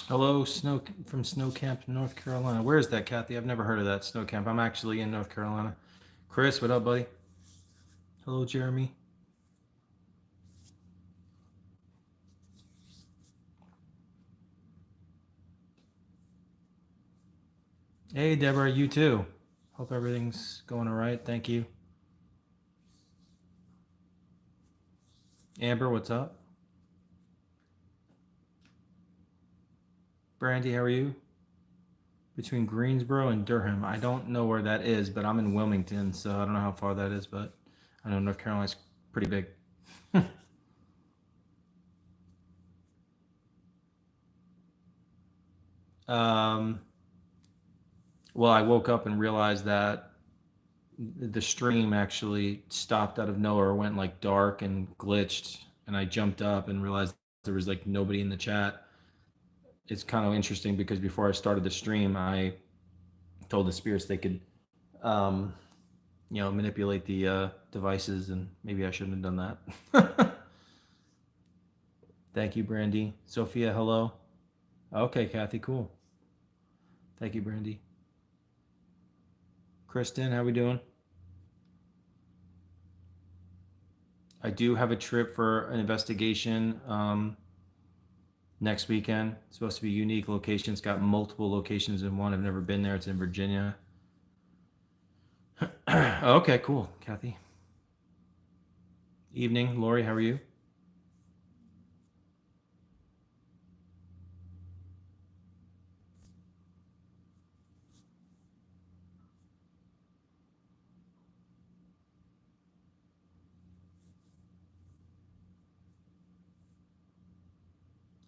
Hello, Snow from Snow Camp, North Carolina. Where is that, Kathy? I've never heard of that Snow Camp. I'm actually in North Carolina. Chris, what up, buddy? Hello, Jeremy. Hey, Deborah, you too. Hope everything's going all right. Thank you. Amber, what's up? Brandy, how are you? Between Greensboro and Durham. I don't know where that is, but I'm in Wilmington, so I don't know how far that is, but I know North Carolina's pretty big. um, well, I woke up and realized that the stream actually stopped out of nowhere, went like dark and glitched, and I jumped up and realized there was like nobody in the chat. It's kind of interesting because before I started the stream, I told the spirits they could, um, manipulate the devices, and maybe I shouldn't have done that. Thank you, Brandy. Sophia, hello. Okay, Kathy, cool. Thank you, Brandy. Kristen, how we doing? I do have a trip for an investigation next weekend. It's supposed to be a unique location. It's got multiple locations in one. I've never been there. It's in Virginia. Okay, cool, Kathy. Evening, Lori. How are you?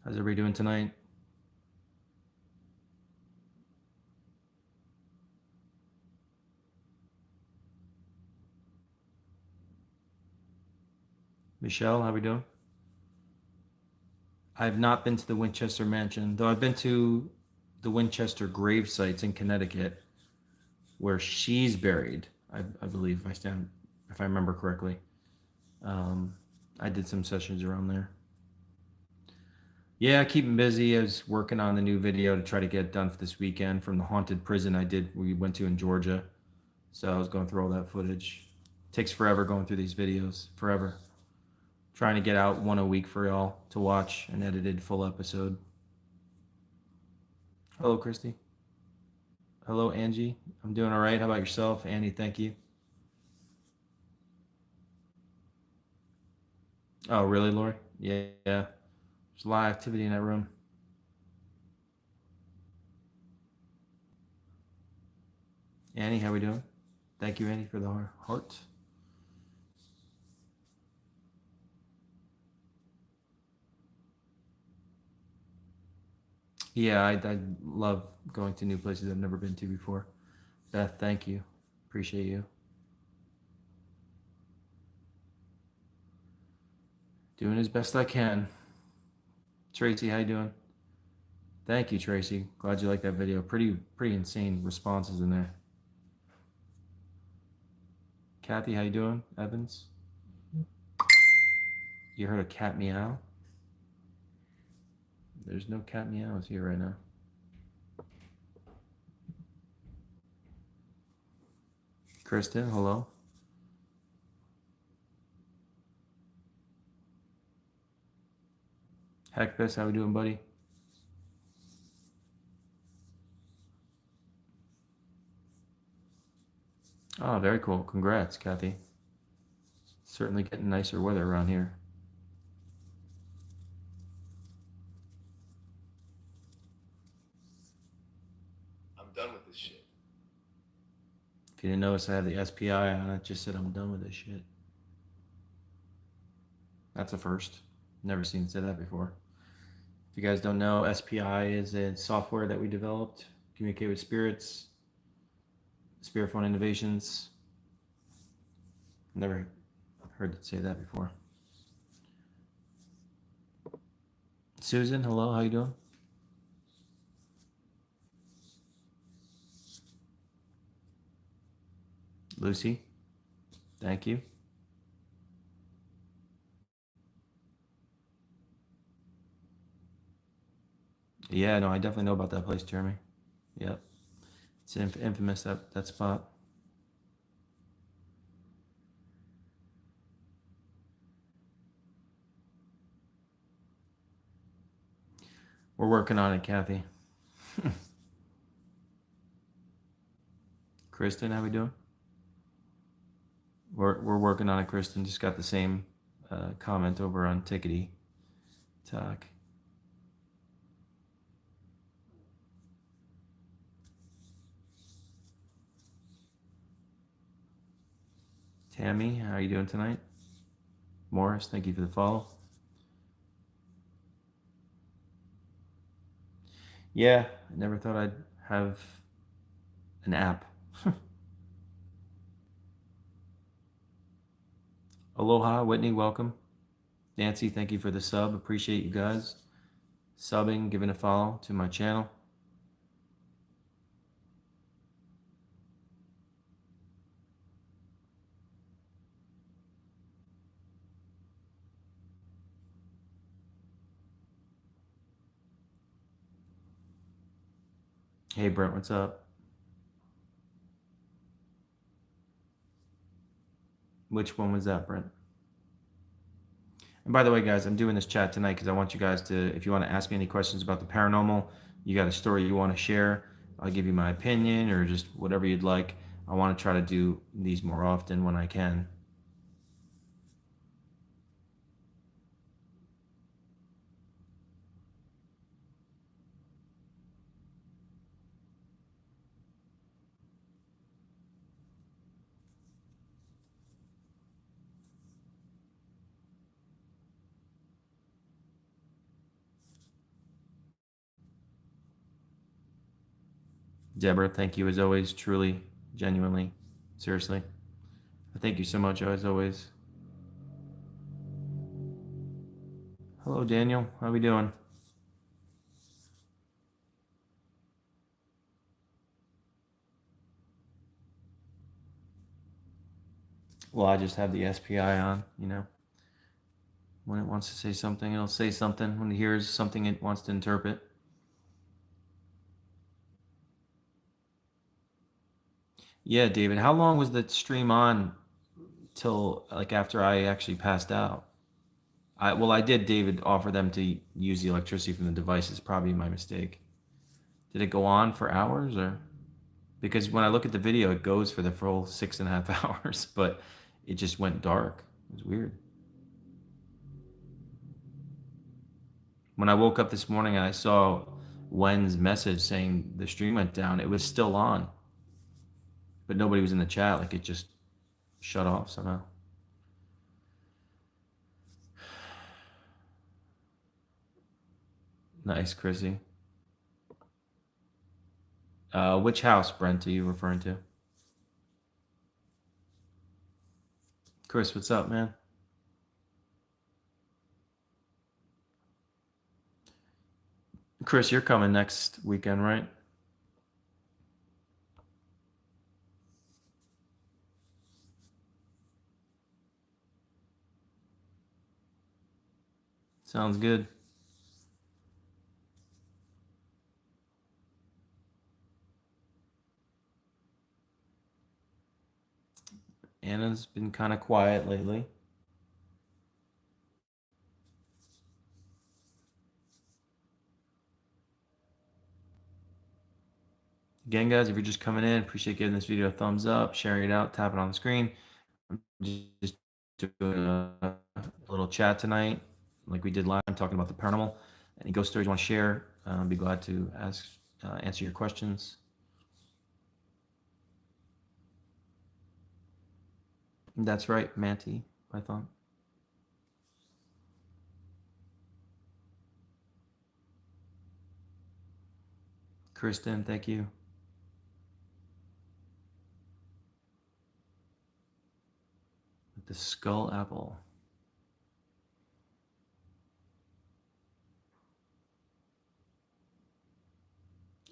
How's everybody doing tonight? Michelle, how we doing? I've not been to the Winchester Mansion, though I've been to the Winchester grave sites in Connecticut, where she's buried. I believe if I remember correctly. Um, I did some sessions around there. Yeah, keeping busy. I was working on the new video to try to get done for this weekend from the haunted prison we went to in Georgia. So I was going through all that footage. Takes forever going through these videos. Forever. Trying to get out one a week for y'all to watch an edited full episode. Hello, Christy. Hello, Angie. I'm doing all right. How about yourself, Annie? Thank you. Oh, really, Lori? Yeah. There's a lot of activity in that room. Annie, how we doing? Thank you, Annie, for the heart. Yeah, I love going to new places I've never been to before. Beth, thank you. Appreciate you. Doing as best I can. Tracy, how you doing? Thank you, Tracy. Glad you liked that video. Pretty insane responses in there. Kathy, how you doing? Evans? You heard a cat meow? There's no cat meows here right now. Kristen, hello. Heckbus, how we doing, buddy? Oh, very cool. Congrats, Kathy. Certainly getting nicer weather around here. I'm done with this shit. If you didn't notice, I have the SPI on it. Just said I'm done with this shit. That's a first. Never seen it say that before. If you guys don't know, SPI is a software that we developed, communicate with spirits, spirit phone innovations. Never heard it say that before. Susan, hello, how you doing? Lucy, thank you. Yeah, no, I definitely know about that place, Jeremy. Yep. It's infamous, that spot. We're working on it, Kathy. Kristen, how we doing? We're working on it, Kristen. Just got the same comment over on Tickety Talk. Tammy, how are you doing tonight? Morris, thank you for the follow. Yeah, I never thought I'd have an app. Aloha, Whitney, welcome. Nancy, thank you for the sub. Appreciate you guys subbing, giving a follow to my channel. Hey, Brent, what's up? Which one was that, Brent? And by the way, guys, I'm doing this chat tonight because I want you guys to, if you want to ask me any questions about the paranormal, you got a story you want to share, I'll give you my opinion or just whatever you'd like. I want to try to do these more often when I can. Deborah, thank you as always, truly, genuinely, seriously. Thank you so much as always. Hello, Daniel. How we doing? Well, I just have the SPI on, you know. When it wants to say something, it'll say something. When it hears something it wants to interpret. Yeah, David, how long was the stream on till like after I actually passed out? I did, David, offer them to use the electricity from the device. It's probably my mistake. Did it go on for hours or? Because when I look at the video, it goes for the full 6.5 hours, but it just went dark. It was weird. When I woke up this morning and I saw Wen's message saying the stream went down, it was still on, but nobody was in the chat. Like it just shut off somehow. Nice, Chrissy. Which house, Brent, are you referring to? Chris, what's up, man? Chris, you're coming next weekend, right? Sounds good. Anna's been kind of quiet lately. Again, guys, if you're just coming in, appreciate giving this video a thumbs up, sharing it out, tapping on the screen. I'm just doing a little chat tonight, like we did last time, talking about the paranormal. Any ghost stories you want to share, I'd be glad to answer your questions. That's right, Manti Python. Kristen, thank you. The skull apple.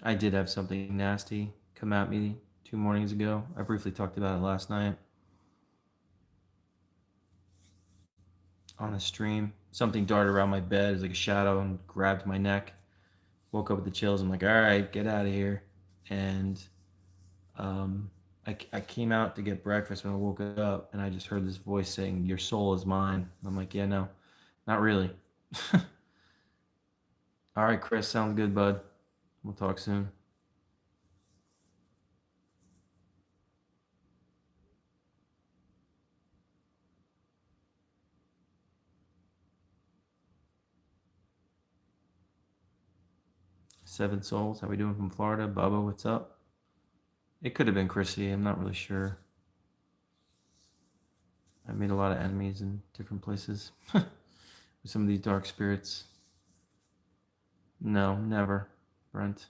I did have something nasty come at me 2 mornings ago. I briefly talked about it last night on a stream. Something darted around my bed as like a shadow and grabbed my neck. woke up with the chills. I'm like, all right, get out of here. And I came out to get breakfast when I woke up, and I just heard this voice saying, "Your soul is mine." I'm like, yeah, no, not really. All right, Chris, sounds good, bud. We'll talk soon. Seven Souls, how we doing from Florida? Bubba, what's up? It could have been Chrissy. I'm not really sure. I made a lot of enemies in different places with some of these dark spirits. No, never, Brent.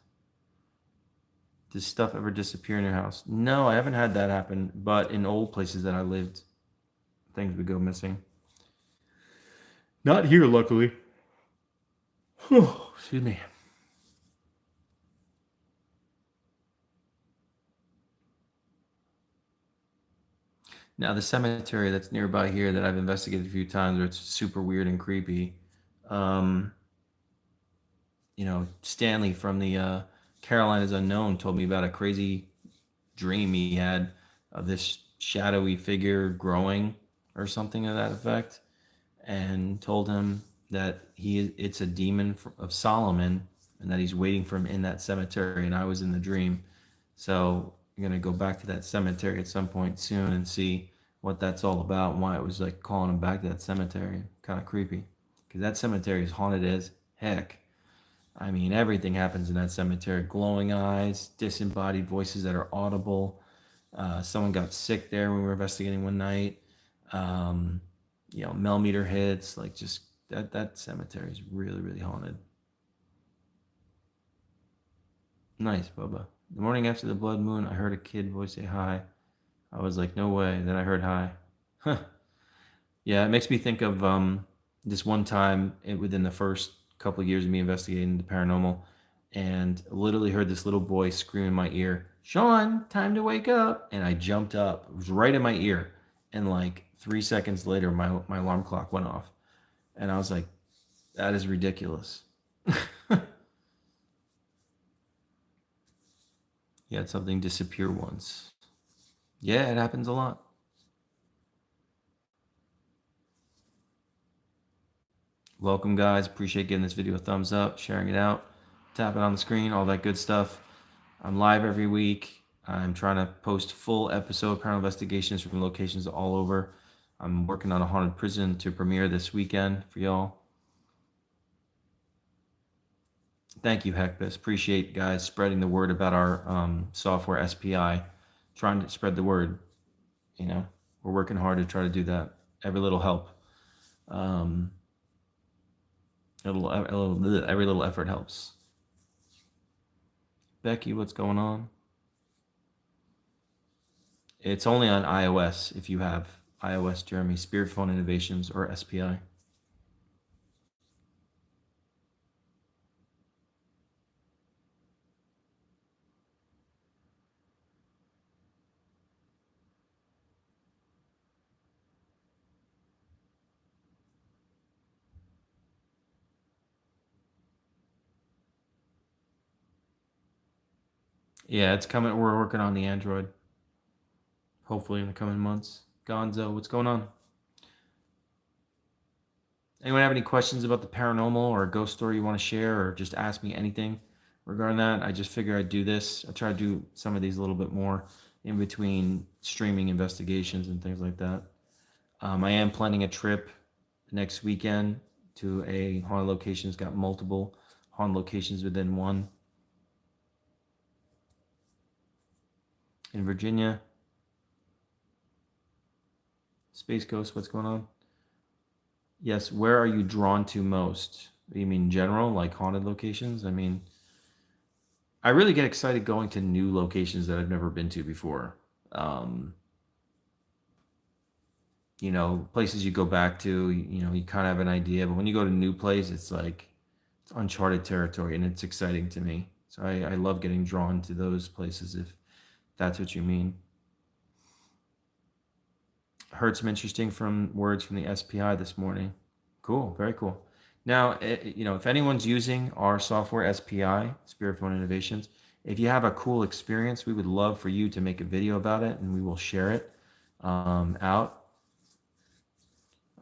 Does stuff ever disappear in your house? No, I haven't had that happen, but in old places that I lived, things would go missing. Not here, luckily. Excuse me. Now, the cemetery that's nearby here that I've investigated a few times, where it's super weird and creepy. Stanley from the Carolinas Unknown told me about a crazy dream he had of this shadowy figure growing or something of that effect, and told him that it's a demon of Solomon and that he's waiting for him in that cemetery. And I was in the dream, so I'm gonna go back to that cemetery at some point soon and see what that's all about and why it was like calling him back to that cemetery. Kind of creepy, because that cemetery is haunted as heck. I mean, everything happens in that cemetery. Glowing eyes, disembodied voices that are audible. Someone got sick there when we were investigating one night. Millimeter hits. Like, just that cemetery is really, really haunted. Nice, Bubba. The morning after the blood moon, I heard a kid voice say hi. I was like, no way. Then I heard hi. Huh. Yeah, it makes me think of this one time within the first couple of years of me investigating the paranormal, and literally heard this little boy scream in my ear, "Sean, time to wake up!" And I jumped up. It was right in my ear, and like 3 seconds later, my alarm clock went off, and I was like, "That is ridiculous." You had something disappear once. Yeah, it happens a lot. Welcome, guys. Appreciate giving this video a thumbs up, sharing it out, tapping on the screen, all that good stuff. I'm live every week. I'm trying to post full episode paranormal investigations from locations all over. I'm working on a haunted prison to premiere this weekend for y'all. Thank you, Hecbus. Appreciate guys spreading the word about our software SPI. Trying to spread the word. We're working hard to try to do that. Every little help. Every little effort helps. Becky, what's going on? It's only on iOS if you have iOS, Jeremy, Spirit Phone Innovations, or SPI. Yeah, it's coming. We're working on the Android. Hopefully in the coming months. Gonzo, what's going on? Anyone have any questions about the paranormal or a ghost story you want to share, or just ask me anything regarding that? I just figure I'd do this. I try to do some of these a little bit more in between streaming investigations and things like that. I am planning a trip next weekend to a haunted location. It's got multiple haunted locations within one. In Virginia. Space Ghost, what's going on? Yes, where are you drawn to most? You mean general, like haunted locations? I mean, I really get excited going to new locations that I've never been to before. Places you go back to, you kind of have an idea, but when you go to a new place, it's like it's uncharted territory, and it's exciting to me. So I love getting drawn to those places, if that's what you mean. Heard some interesting words from the SPI this morning. Cool, very cool. Now, if anyone's using our software, SPI, Spirit Phone Innovations, if you have a cool experience, we would love for you to make a video about it, and we will share it out.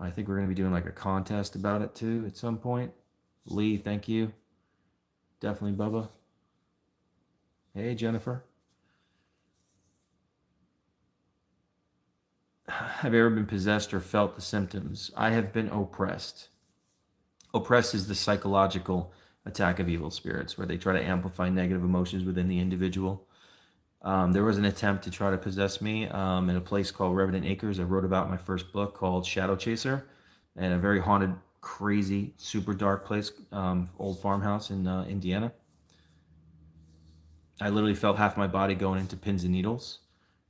I think we're going to be doing like a contest about it too at some point. Lee, thank you. Definitely, Bubba. Hey, Jennifer. Have you ever been possessed or felt the symptoms? I have been oppressed. Oppressed is the psychological attack of evil spirits, where they try to amplify negative emotions within the individual. There was an attempt to try to possess me in a place called Revenant Acres. I wrote about my first book called Shadow Chaser, and a very haunted, crazy, super dark place, old farmhouse in Indiana. I literally felt half my body going into pins and needles.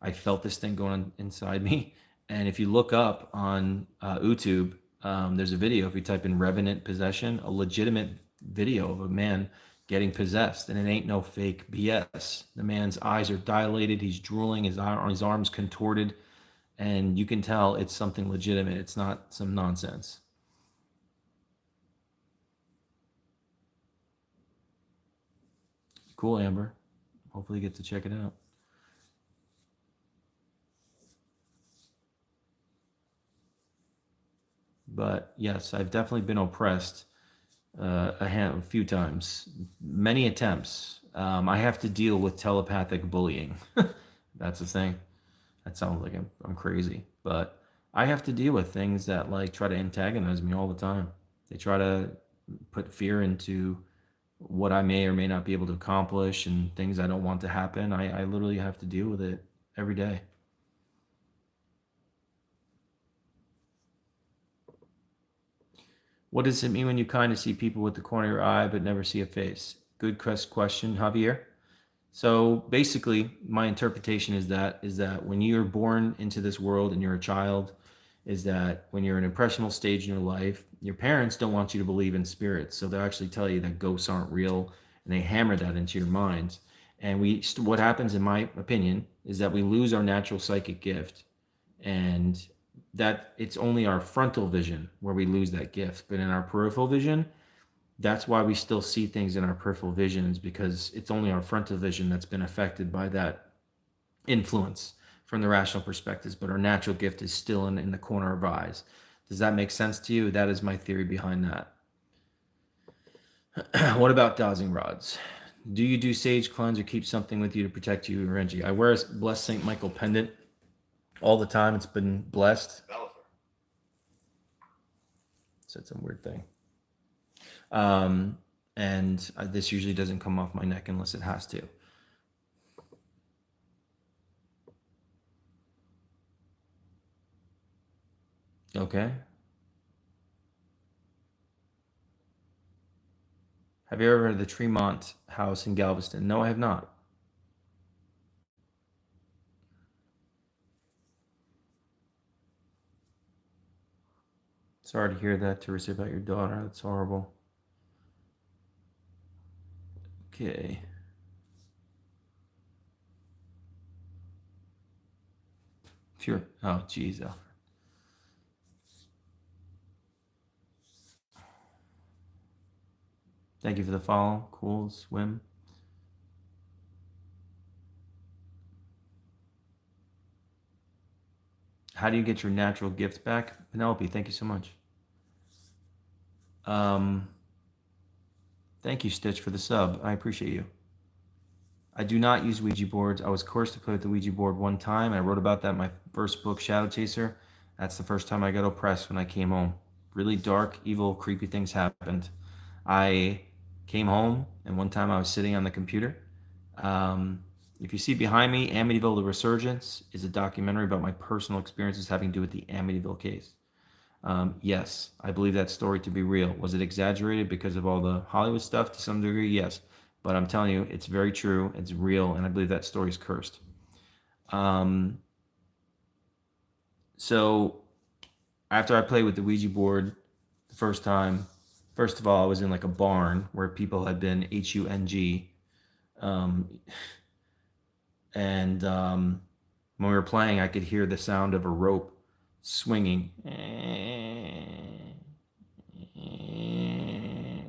I felt this thing going on inside me. And if you look up on YouTube, there's a video. If you type in Revenant Possession, a legitimate video of a man getting possessed, and it ain't no fake BS. The man's eyes are dilated. He's drooling. His arms contorted, and you can tell it's something legitimate. It's not some nonsense. Cool, Amber. Hopefully you get to check it out. But yes, I've definitely been oppressed a few times, many attempts. I have to deal with telepathic bullying. That's the thing. That sounds like I'm crazy, but I have to deal with things that like try to antagonize me all the time. They try to put fear into what I may or may not be able to accomplish and things I don't want to happen. I literally have to deal with it every day. What does it mean when you kind of see people with the corner of your eye but never see a face? Good question, Javier. So basically, my interpretation is that when you're born into this world and you're a child, is that when you're in an impressional stage in your life, your parents don't want you to believe in spirits, so they'll actually tell you that ghosts aren't real, and they hammer that into your minds. And what happens, in my opinion, is that we lose our natural psychic gift, and that it's only our frontal vision where we lose that gift. But in our peripheral vision, that's why we still see things in our peripheral visions, because it's only our frontal vision that's been affected by that influence from the rational perspectives, but our natural gift is still in the corner of our eyes. Does that make sense to you? That is my theory behind that. What about dowsing rods? Do you do sage cleanse or keep something with you to protect you, Renji? I wear a blessed St. Michael pendant all the time. It's been blessed. Said some weird thing. And this usually doesn't come off my neck unless it has to. Okay. Have you ever heard of the Tremont House in Galveston? No, I have not. Sorry to hear that, Teresa, about your daughter. That's horrible. Okay. Sure. Oh, geez. Thank you for the follow. Cool swim. How do you get your natural gifts back? Penelope, thank you so much. Thank you, Stitch, for the sub. I appreciate you. I do not use Ouija boards. I was coerced to play with the Ouija board one time. I wrote about that in my first book, Shadow Chaser. That's the first time I got oppressed when I came home. Really dark, evil, creepy things happened. I came home, and one time I was sitting on the computer. If you see behind me, Amityville: The Resurgence is a documentary about my personal experiences having to do with the Amityville case. Yes, I believe that story to be real. Was it exaggerated because of all the Hollywood stuff to some degree? Yes. But I'm telling you, it's very true. It's real. And I believe that story's cursed. So after I played with the Ouija board the first time, first of all, I was in like a barn where people had been HUNG. And when we were playing, I could hear the sound of a rope swinging.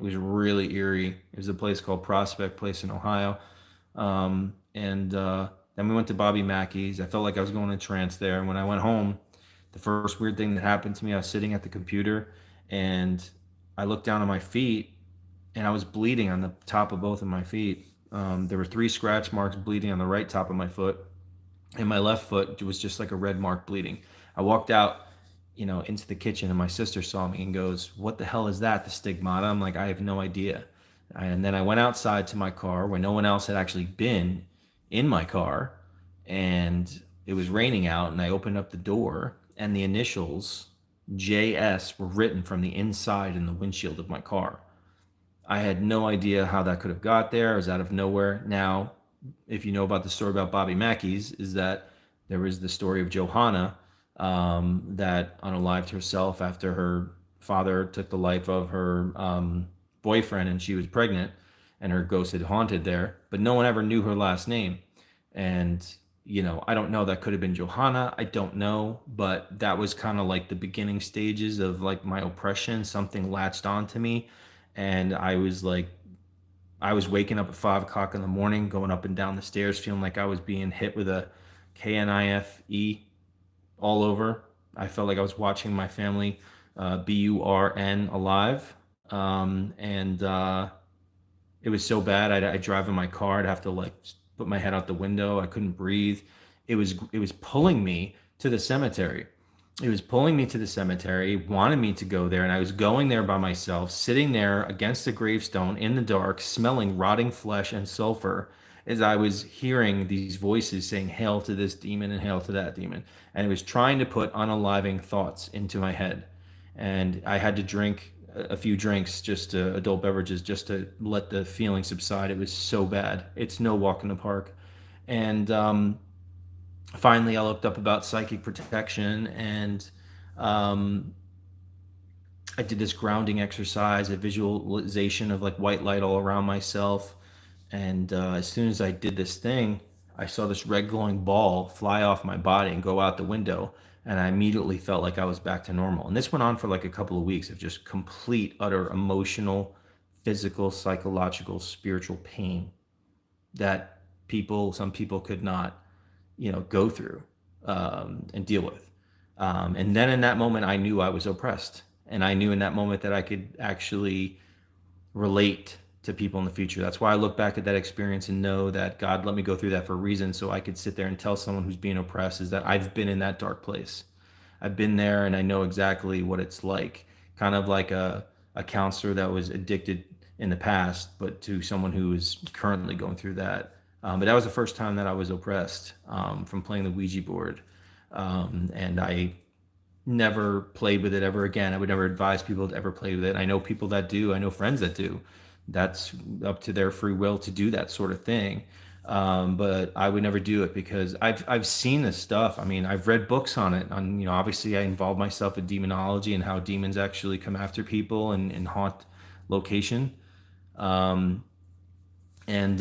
was really eerie. It was a place called Prospect Place in Ohio. And then we went to Bobby Mackey's. I felt like I was going in a trance there. And when I went home, the first weird thing that happened to me, I was sitting at the computer and I looked down at my feet and I was bleeding on the top of both of my feet. There were 3 scratch marks bleeding on the right top of my foot, and my left foot was just like a red mark bleeding. I walked out, into the kitchen, and my sister saw me and goes, "What the hell is that? The stigmata?" I'm like, "I have no idea." And then I went outside to my car where no one else had actually been in my car, and it was raining out, and I opened up the door, and the initials JS were written from the inside in the windshield of my car. I had no idea how that could have got there. It was out of nowhere. Now, if you know about the story about Bobby Mackey's, is that there was the story of Johanna that unalived herself after her father took the life of her boyfriend, and she was pregnant, and her ghost had haunted there, but no one ever knew her last name. And I don't know, that could have been Johanna. I don't know, but that was kind of like the beginning stages of like my oppression. Something latched onto me, and I was waking up at 5 o'clock in the morning, going up and down the stairs, feeling like I was being hit with a KNIFE all over. I felt like I was watching my family BURN alive. And It was so bad. I'd drive in my car. I'd have to like put my head out the window. I couldn't breathe. It was pulling me to the cemetery. It was pulling me to the cemetery, wanted me to go there, and I was going there by myself, sitting there against a gravestone in the dark, smelling rotting flesh and sulfur, as I was hearing these voices saying, "Hail to this demon and hail to that demon." And it was trying to put unaliving thoughts into my head. And I had to drink a few drinks, adult beverages, just to let the feeling subside. It was so bad. It's no walk in the park. And Finally, I looked up about psychic protection, and um, I did this grounding exercise, a visualization of like white light all around myself. And As soon as I did this thing, I saw this red glowing ball fly off my body and go out the window. And I immediately felt like I was back to normal. And this went on for like a couple of weeks of just complete, utter emotional, physical, psychological, spiritual pain that some people could not, go through and deal with. And then in that moment, I knew I was oppressed. And I knew in that moment that I could actually relate to people in the future. That's why I look back at that experience and know that God let me go through that for a reason, so I could sit there and tell someone who's being oppressed is that I've been in that dark place. I've been there and I know exactly what it's like. Kind of like a counselor that was addicted in the past, but to someone who is currently going through that. But that was the first time that I was oppressed from playing the Ouija board. And I never played with it ever again. I would never advise people to ever play with it. I know people that do. I know friends that do. That's up to their free will to do that sort of thing. But I would never do it because I've seen this stuff. I mean, I've read books on it. Obviously, I involved myself in demonology and how demons actually come after people and haunt location. Um, and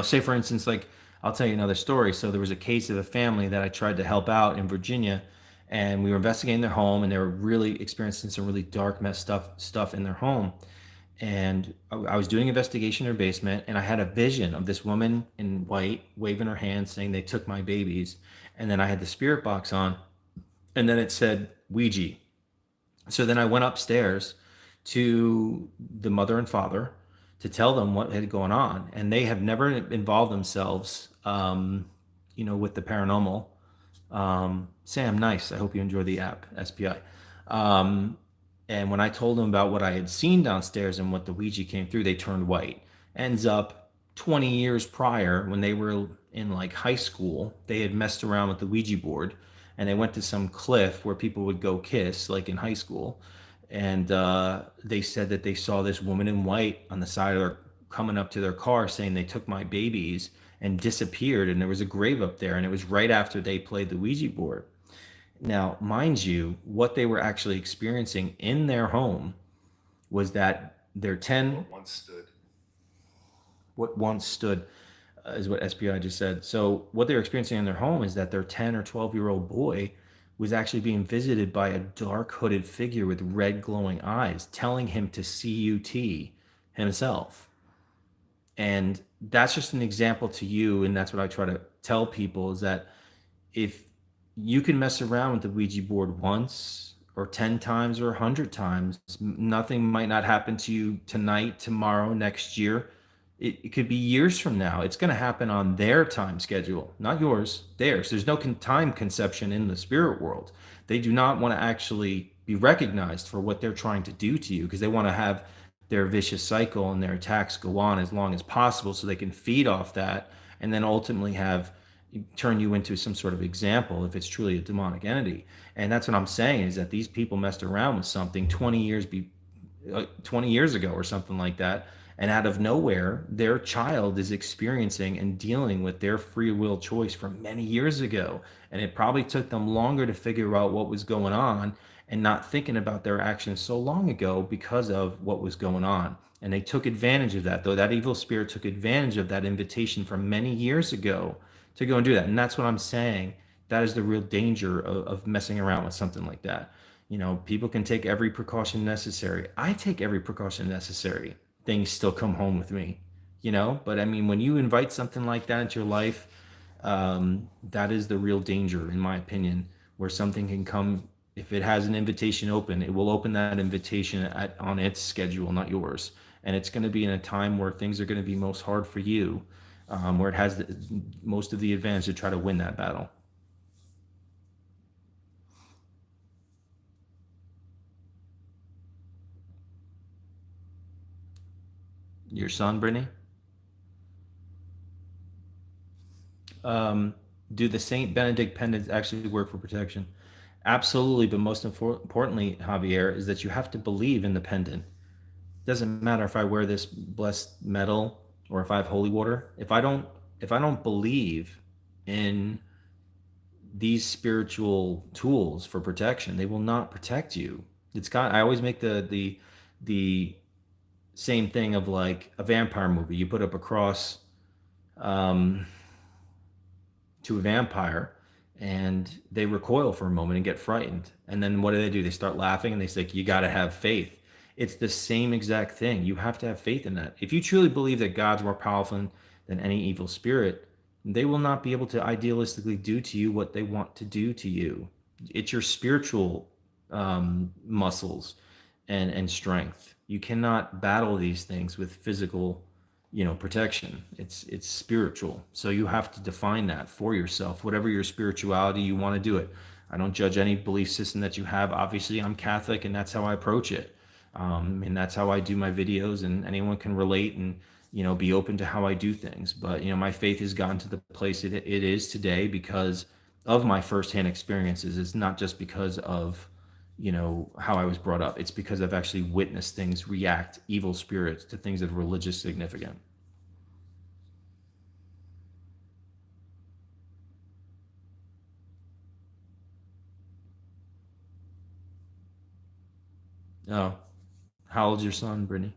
Say for instance, like I'll tell you another story. So there was a case of a family that I tried to help out in Virginia, and we were investigating their home, and they were really experiencing some really dark, messed up stuff in their home. And I was doing investigation in her basement, and I had a vision of this woman in white waving her hand saying they took my babies. And then I had the spirit box on, and then it said Ouija. So then I went upstairs to the mother and father to tell them what had gone on, and they have never involved themselves, with the paranormal. Sam, nice. I hope you enjoy the app, SPI. And when I told them about what I had seen downstairs and what the Ouija came through, they turned white. Ends up 20 years prior, when they were in like high school, they had messed around with the Ouija board, and they went to some cliff where people would go kiss, like in high school. And They said that they saw this woman in white on the side of their, coming up to their car saying they took my babies, and disappeared. And there was a grave up there, and it was right after they played the Ouija board. Now, mind you, what they were actually experiencing in their home was that their 10, what once stood, is what SPI just said. So what they were experiencing in their home is that their 10 or 12-year-old boy was actually being visited by a dark hooded figure with red glowing eyes, telling him to CUT himself. And that's just an example to you. And that's what I try to tell people, is that if you can mess around with the Ouija board once or 10 times or 100 times, nothing might not happen to you tonight, tomorrow, next year. It could be years from now. It's going to happen on their time schedule, not yours, theirs. There's no time conception in the spirit world. They do not want to actually be recognized for what they're trying to do to you, because they want to have their vicious cycle and their attacks go on as long as possible so they can feed off that, and then ultimately have turn you into some sort of example if it's truly a demonic entity. And that's what I'm saying, is that these people messed around with something 20 years ago or something like that, and out of nowhere their child is experiencing and dealing with their free will choice from many years ago, and it probably took them longer to figure out what was going on and not thinking about their actions so long ago because of what was going on. And they took advantage of that, though that evil spirit took advantage of that invitation from many years ago to go and do that. And that's what I'm saying. That is the real danger of messing around with something like that. People can take every precaution necessary. I take every precaution necessary. Things still come home with me, But I mean, when you invite something like that into your life, that is the real danger, in my opinion, where something can come. If it has an invitation open, it will open that invitation on its schedule, not yours. And it's going to be in a time where things are going to be most hard for you, where it has most of the advantage to try to win that battle. Your son, Brittany? Do the Saint Benedict pendants actually work for protection? Absolutely, but most importantly, Javier, is that you have to believe in the pendant. It doesn't matter if I wear this blessed metal or if I have holy water. If I don't believe in these spiritual tools for protection, they will not protect you. I always make the same thing of like a vampire movie. You put up a cross um, to a vampire, and they recoil for a moment and get frightened. And then what do? They start laughing, and they say, "You got to have faith." It's the same exact thing. You have to have faith in that. If you truly believe that God's more powerful than any evil spirit, they will not be able to idealistically do to you what they want to do to you. It's your spiritual muscles and strength. You cannot battle these things with physical, protection. It's spiritual. So you have to define that for yourself, whatever your spirituality you want to do it. I don't judge any belief system that you have. Obviously, I'm Catholic, and that's how I approach it. And that's how I do my videos, and anyone can relate and be open to how I do things. But my faith has gotten to the place it is today because of my firsthand experiences. It's not just because of how I was brought up. It's because I've actually witnessed things react, evil spirits, to things that are religious significant. Oh, how old's your son, Brittany?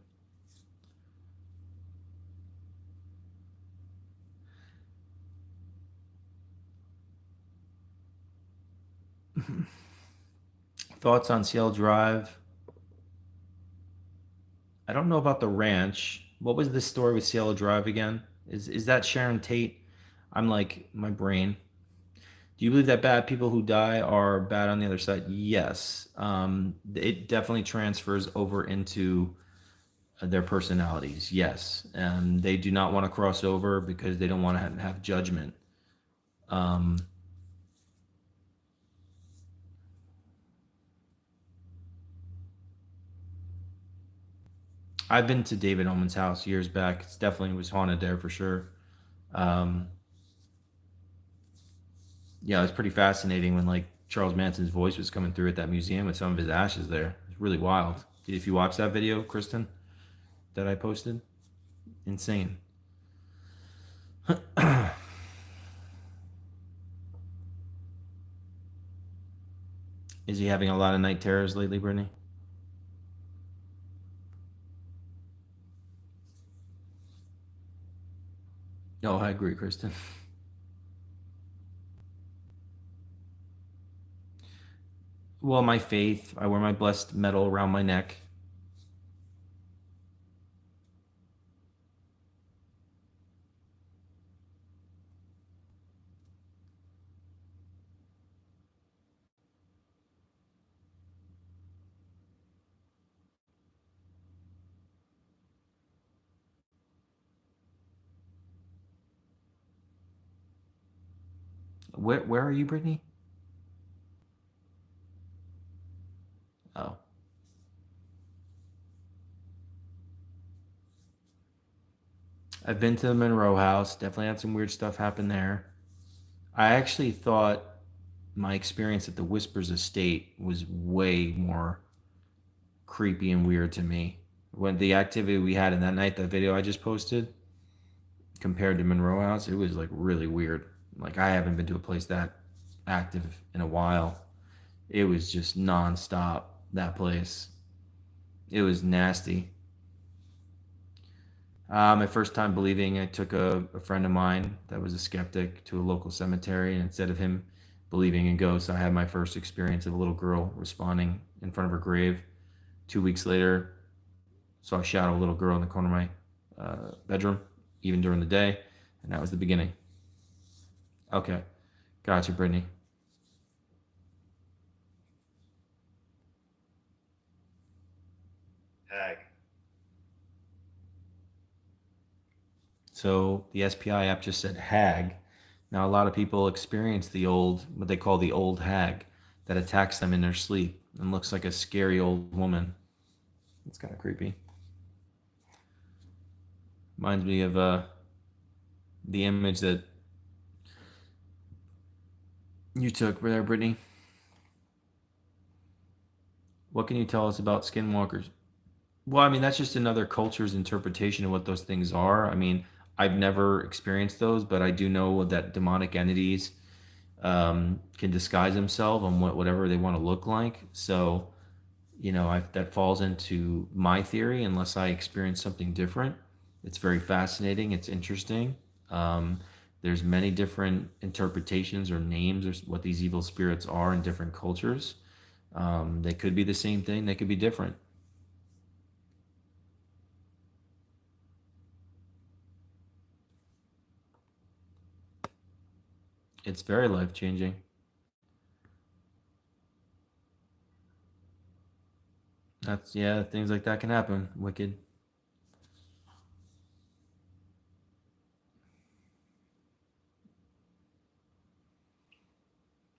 Thoughts on Ciel Drive? I don't know about the ranch. What was the story with Cielo Drive again? Is that Sharon Tate? I'm like my brain. Do you believe that bad people who die are bad on the other side? Yes. It definitely transfers over into their personalities. Yes. They do not want to cross over because they don't want to have judgment. Um, I've been to David Omen's house years back. It's definitely was haunted there for sure. Um, yeah, it was pretty fascinating when like Charles Manson's voice was coming through at that museum with some of his ashes there. It's really wild. If you watch that video, Kristen, that I posted, insane. Is he having a lot of night terrors lately, Brittany? Oh, I agree, Kristen. Well, my faith. I wear my blessed medal around my neck. Where are you, Brittany? Oh. I've been to the Monroe house. Definitely had some weird stuff happen there. I actually thought my experience at the Whispers Estate was way more creepy and weird to me. When the activity we had in that night, that video I just posted, compared to Monroe House, it was like really weird. Like I haven't been to a place that active in a while. It was just nonstop, that place. It was nasty. My first time believing, I took a friend of mine that was a skeptic to a local cemetery, and instead of him believing in ghosts, I had my first experience of a little girl responding in front of her grave. 2 weeks later, saw a shadow of a little girl in the corner of my bedroom, even during the day, and that was the beginning. Okay, gotcha, Brittany. Hag. So the SPI app just said hag. Now a lot of people experience the old, what they call the old hag, that attacks them in their sleep and looks like a scary old woman. It's kind of creepy. Reminds me of the image that you took there, Brittany. What can you tell us about skinwalkers? Well, I mean, that's just another culture's interpretation of what those things are. I mean, I've never experienced those, but I do know that demonic entities can disguise themselves on whatever they want to look like. So, that falls into my theory, unless I experience something different. It's very fascinating. It's interesting. Um, there's many different interpretations or names or what these evil spirits are in different cultures. They could be the same thing. They could be different. It's very life changing. That's yeah, things like that can happen. Wicked.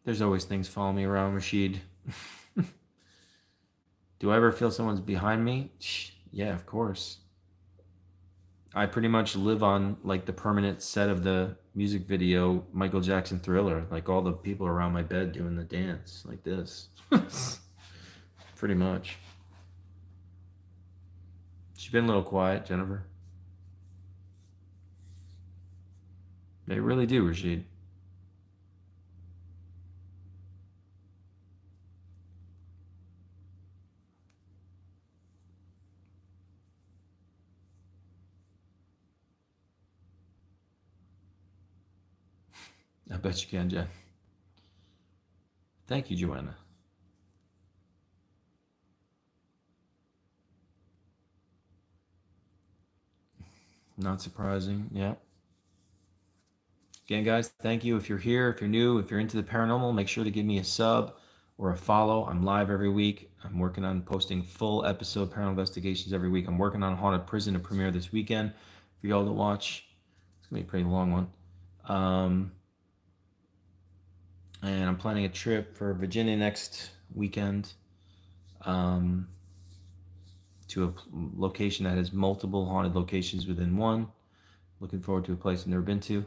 There's always things following me around, Rashid. Do I ever feel someone's behind me? Yeah, of course. I pretty much live on like the permanent set of the music video Michael Jackson Thriller. Like all the people around my bed doing the dance like this. Pretty much. She's been a little quiet, Jennifer. They really do, Rashid. I bet you can, Jen. Thank you, Joanna. Not surprising. Yeah. Again, guys, thank you. If you're here, if you're new, if you're into the paranormal, make sure to give me a sub or a follow. I'm live every week. I'm working on posting full episode paranormal investigations every week. I'm working on Haunted Prison to premiere this weekend for y'all to watch. It's going to be a pretty long one. And I'm planning a trip for Virginia next weekend to a location that has multiple haunted locations within one. Looking forward to a place I've never been to.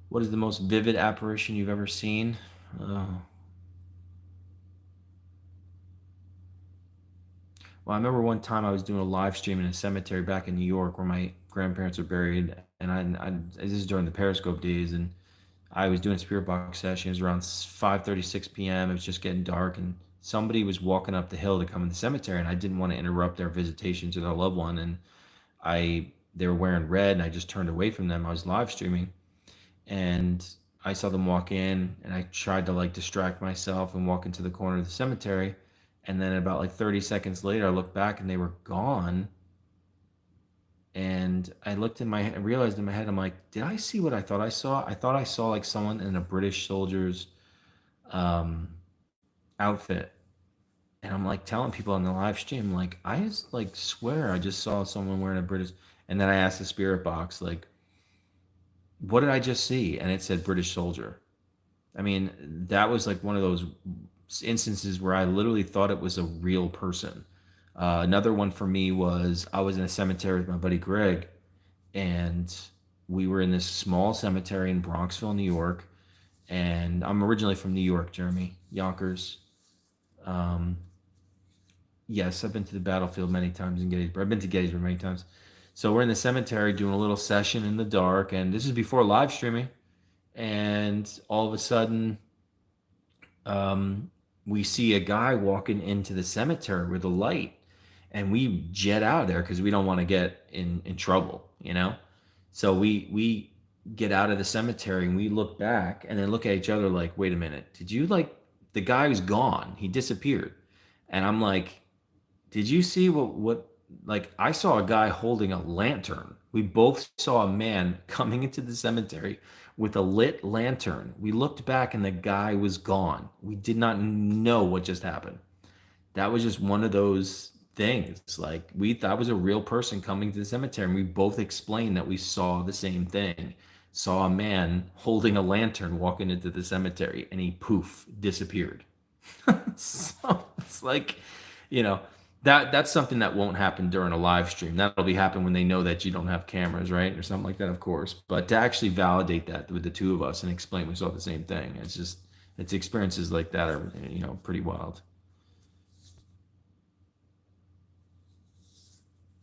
What is the most vivid apparition you've ever seen? Well, I remember one time I was doing a live stream in a cemetery back in New York where my grandparents are buried, and this is during the Periscope days, and I was doing a spirit box session. It was around 5:36 p.m. It was just getting dark, and somebody was walking up the hill to come in the cemetery, and I didn't want to interrupt their visitation to their loved one, and they were wearing red, and I just turned away from them. I was live streaming, and I saw them walk in, and I tried to like distract myself and walk into the corner of the cemetery. And then about like 30 seconds later, I looked back and they were gone. And I looked in my head, I realized in my head, I'm like, did I see what I thought I saw? I thought I saw like someone in a British soldier's um, outfit. And I'm like telling people on the live stream, like, I just like swear I just saw someone wearing a British. And then I asked the spirit box, like, what did I just see? And it said British soldier. I mean, that was like one of those instances where I literally thought it was a real person. Another one for me was I was in a cemetery with my buddy Greg, and we were in this small cemetery in Bronxville, New York. And I'm originally from New York, Jeremy, Yonkers. Um, yes, I've been to the battlefield many times in Gettysburg. I've been to Gettysburg many times. So we're in the cemetery doing a little session in the dark, and this is before live streaming. And all of a sudden, um, we see a guy walking into the cemetery with a light, and we jet out of there because we don't want to get in trouble, you know. So we get out of the cemetery and we look back and then look at each other like, wait a minute, did you like the guy was gone? He disappeared, and I'm like, did you see what like I saw a guy holding a lantern. We both saw a man coming into the cemetery with a lit lantern. We looked back and the guy was gone. We did not know what just happened. That was just one of those things. Like we thought was a real person coming to the cemetery, and we both explained that we saw the same thing. Saw a man holding a lantern walking into the cemetery, and he poof disappeared. So it's like, you know, that's something that won't happen during a live stream. That'll be happen when they know that you don't have cameras, right, or something like that, of course. But to actually validate that with the two of us and explain we saw the same thing, it's experiences like that are, you know, pretty wild.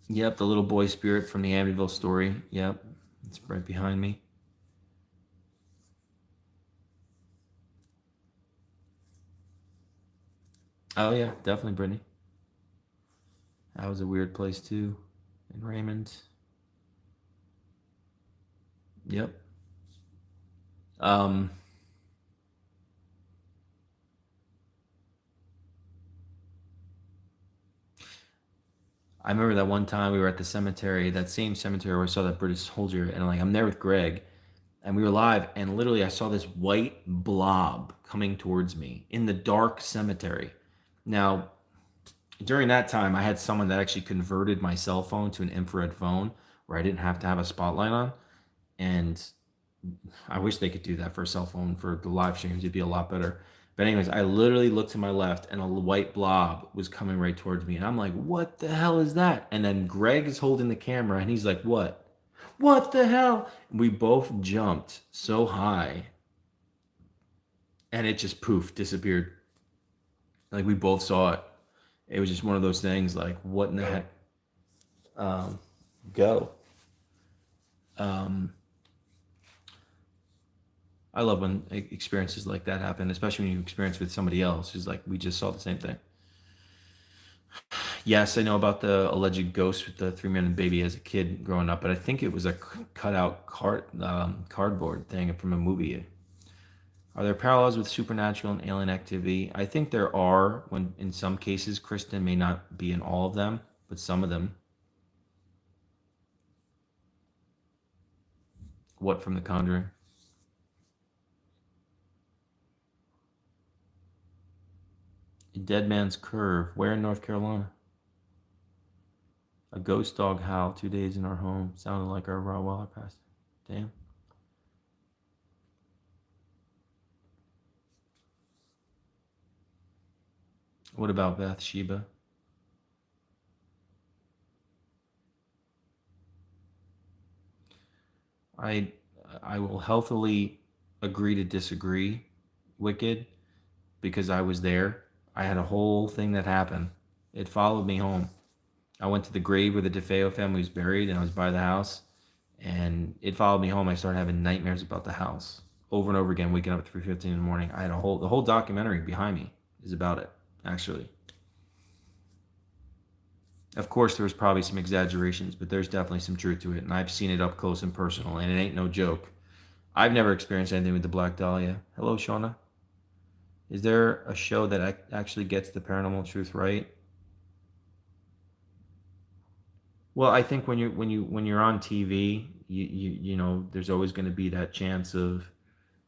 Yep, the little boy spirit from the Amityville story. Yep, it's right behind me. Oh yeah, definitely, Brittany. That was a weird place too, in Raymond. Yep. Um, I remember that one time we were at the cemetery, that same cemetery where I saw that British soldier, and like I'm there with Greg, and we were live, and literally I saw this white blob coming towards me in the dark cemetery. Now, during that time, I had someone that actually converted my cell phone to an infrared phone where I didn't have to have a spotlight on, and I wish they could do that for a cell phone for the live streams. It'd be a lot better. But anyways, I literally looked to my left and a white blob was coming right towards me. And I'm like, what the hell is that? And then Greg is holding the camera and he's like, what? What the hell? We both jumped so high and it just poof disappeared. Like we both saw it. It was just one of those things like, what in the heck? Um, go. Um, I love when experiences like that happen, especially when you experience with somebody else who's like, we just saw the same thing. Yes, I know about the alleged ghost with the 3-minute baby as a kid growing up, but I think it was a cutout cardboard thing from a movie. Are there parallels with supernatural and alien activity? I think there are. When in some cases, Kristen may not be in all of them, but some of them. What from The Conjuring? Dead Man's Curve. Where in North Carolina? A ghost dog howl 2 days in our home. Sounded like our Rottweiler passed. Damn. What about Bathsheba? I I will healthily agree to disagree, Wicked, because I was there. I had a whole thing that happened. It followed me home. I went to the grave where the DeFeo family was buried, and I was by the house, and it followed me home. I started having nightmares about the house over and over again, waking up at 3:15 in the morning. I had the whole documentary behind me is about it, actually. Of course, there was probably some exaggerations, but there's definitely some truth to it, and I've seen it up close and personal, and it ain't no joke. I've never experienced anything with the Black Dahlia. Hello, Shauna. Is there a show that actually gets the paranormal truth right? Well, I think when you're on TV, you know, there's always going to be that chance of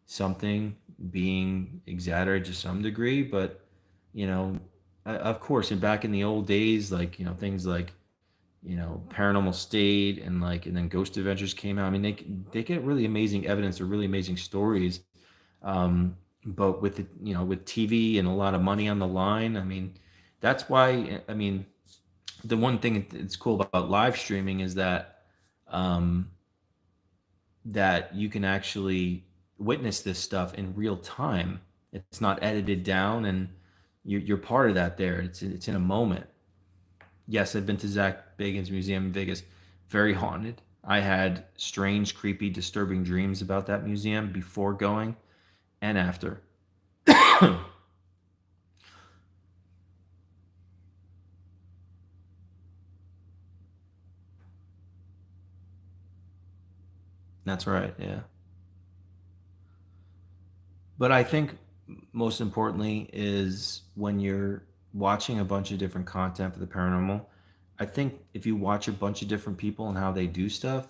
something being exaggerated to some degree, but you know, of course, and back in the old days, like you know, things like Paranormal State and then Ghost Adventures came out. I mean, they get really amazing evidence or really amazing stories. But with with TV and a lot of money on the line, I mean, that's why I mean the one thing that's cool about live streaming is um, that you can actually witness this stuff in real time. It's not edited down, and you're part of that. There, it's in a moment. Yes, I've been to Zach Bagans' museum in Vegas. Very haunted. I had strange, creepy, disturbing dreams about that museum before going and after. That's right. Yeah. But I think most importantly is when you're watching a bunch of different content for the paranormal, I think if you watch a bunch of different people and how they do stuff,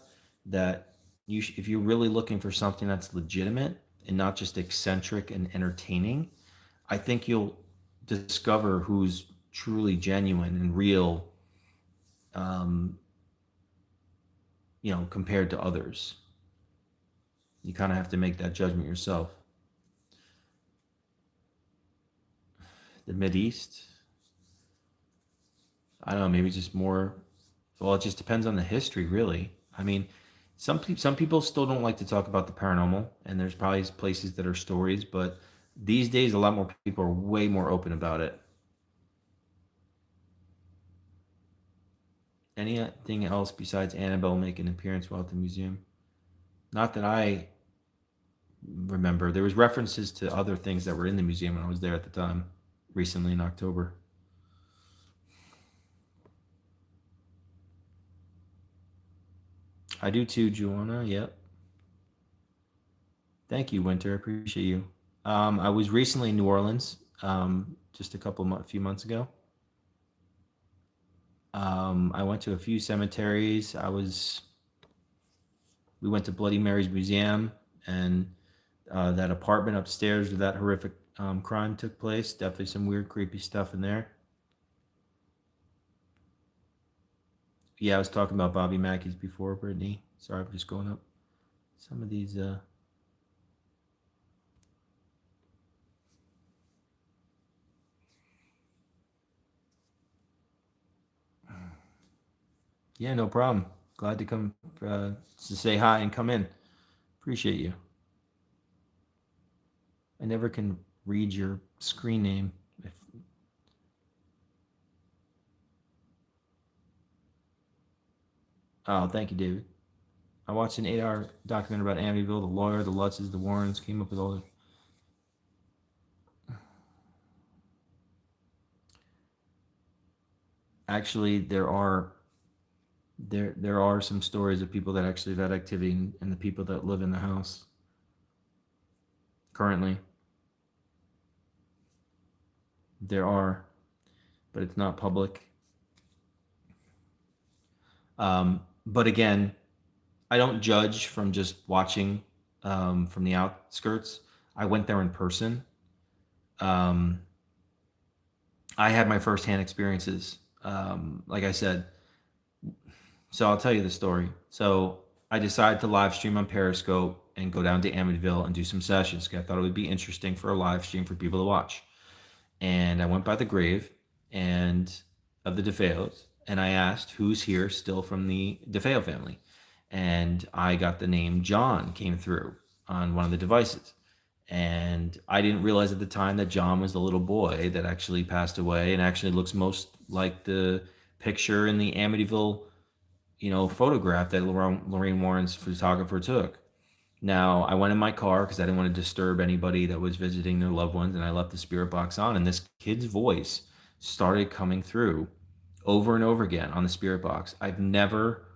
that if you're really looking for something that's legitimate and not just eccentric and entertaining, I think you'll discover who's truly genuine and real, um, compared to others. You kind of have to make that judgment yourself. The Mid East, I don't know, maybe just more. Well, it just depends on the history, really. I mean, some people still don't like to talk about the paranormal, and there's probably places that are stories, but these days a lot more people are way more open about it. Anything else besides Annabelle making an appearance while at the museum? Not that I remember. There was references to other things that were in the museum when I was there at the time, recently in October. I do too, Joanna. Yep. Thank you, Winter. I appreciate you. I was recently in New Orleans, just few months ago. I went to a few cemeteries. We went to Bloody Mary's museum and that apartment upstairs where that horrific crime took place. Definitely some weird, creepy stuff in there. Yeah, I was talking about Bobby Mackey's before, Brittany. Sorry, I'm just going up some of these. Yeah, no problem. Glad to come to say hi and come in. Appreciate you. I never can read your screen name. Oh, thank you, David. I watched an 8-hour documentary about Amityville, the lawyer, the Lutzes, the Warrens, came up with all the. Actually, there are some stories of people that actually have had activity and the people that live in the house currently. There are, but it's not public. But again, I don't judge from just watching from the outskirts. I went there in person. Um, I had my firsthand experiences. Like I said, so I'll tell you the story. So I decided to live stream on Periscope and go down to Amityville and do some sessions. 'Cause I thought it would be interesting for a live stream for people to watch. And I went by the grave and of the DeFeos, and I asked who's here still from the DeFeo family, and I got the name John came through on one of the devices, and I didn't realize at the time that John was the little boy that actually passed away and actually looks most like the picture in the Amityville, photograph that Lorraine Warren's photographer took. Now, I went in my car because I didn't want to disturb anybody that was visiting their loved ones, and I left the spirit box on, and this kid's voice started coming through over and over again on the spirit box. I've never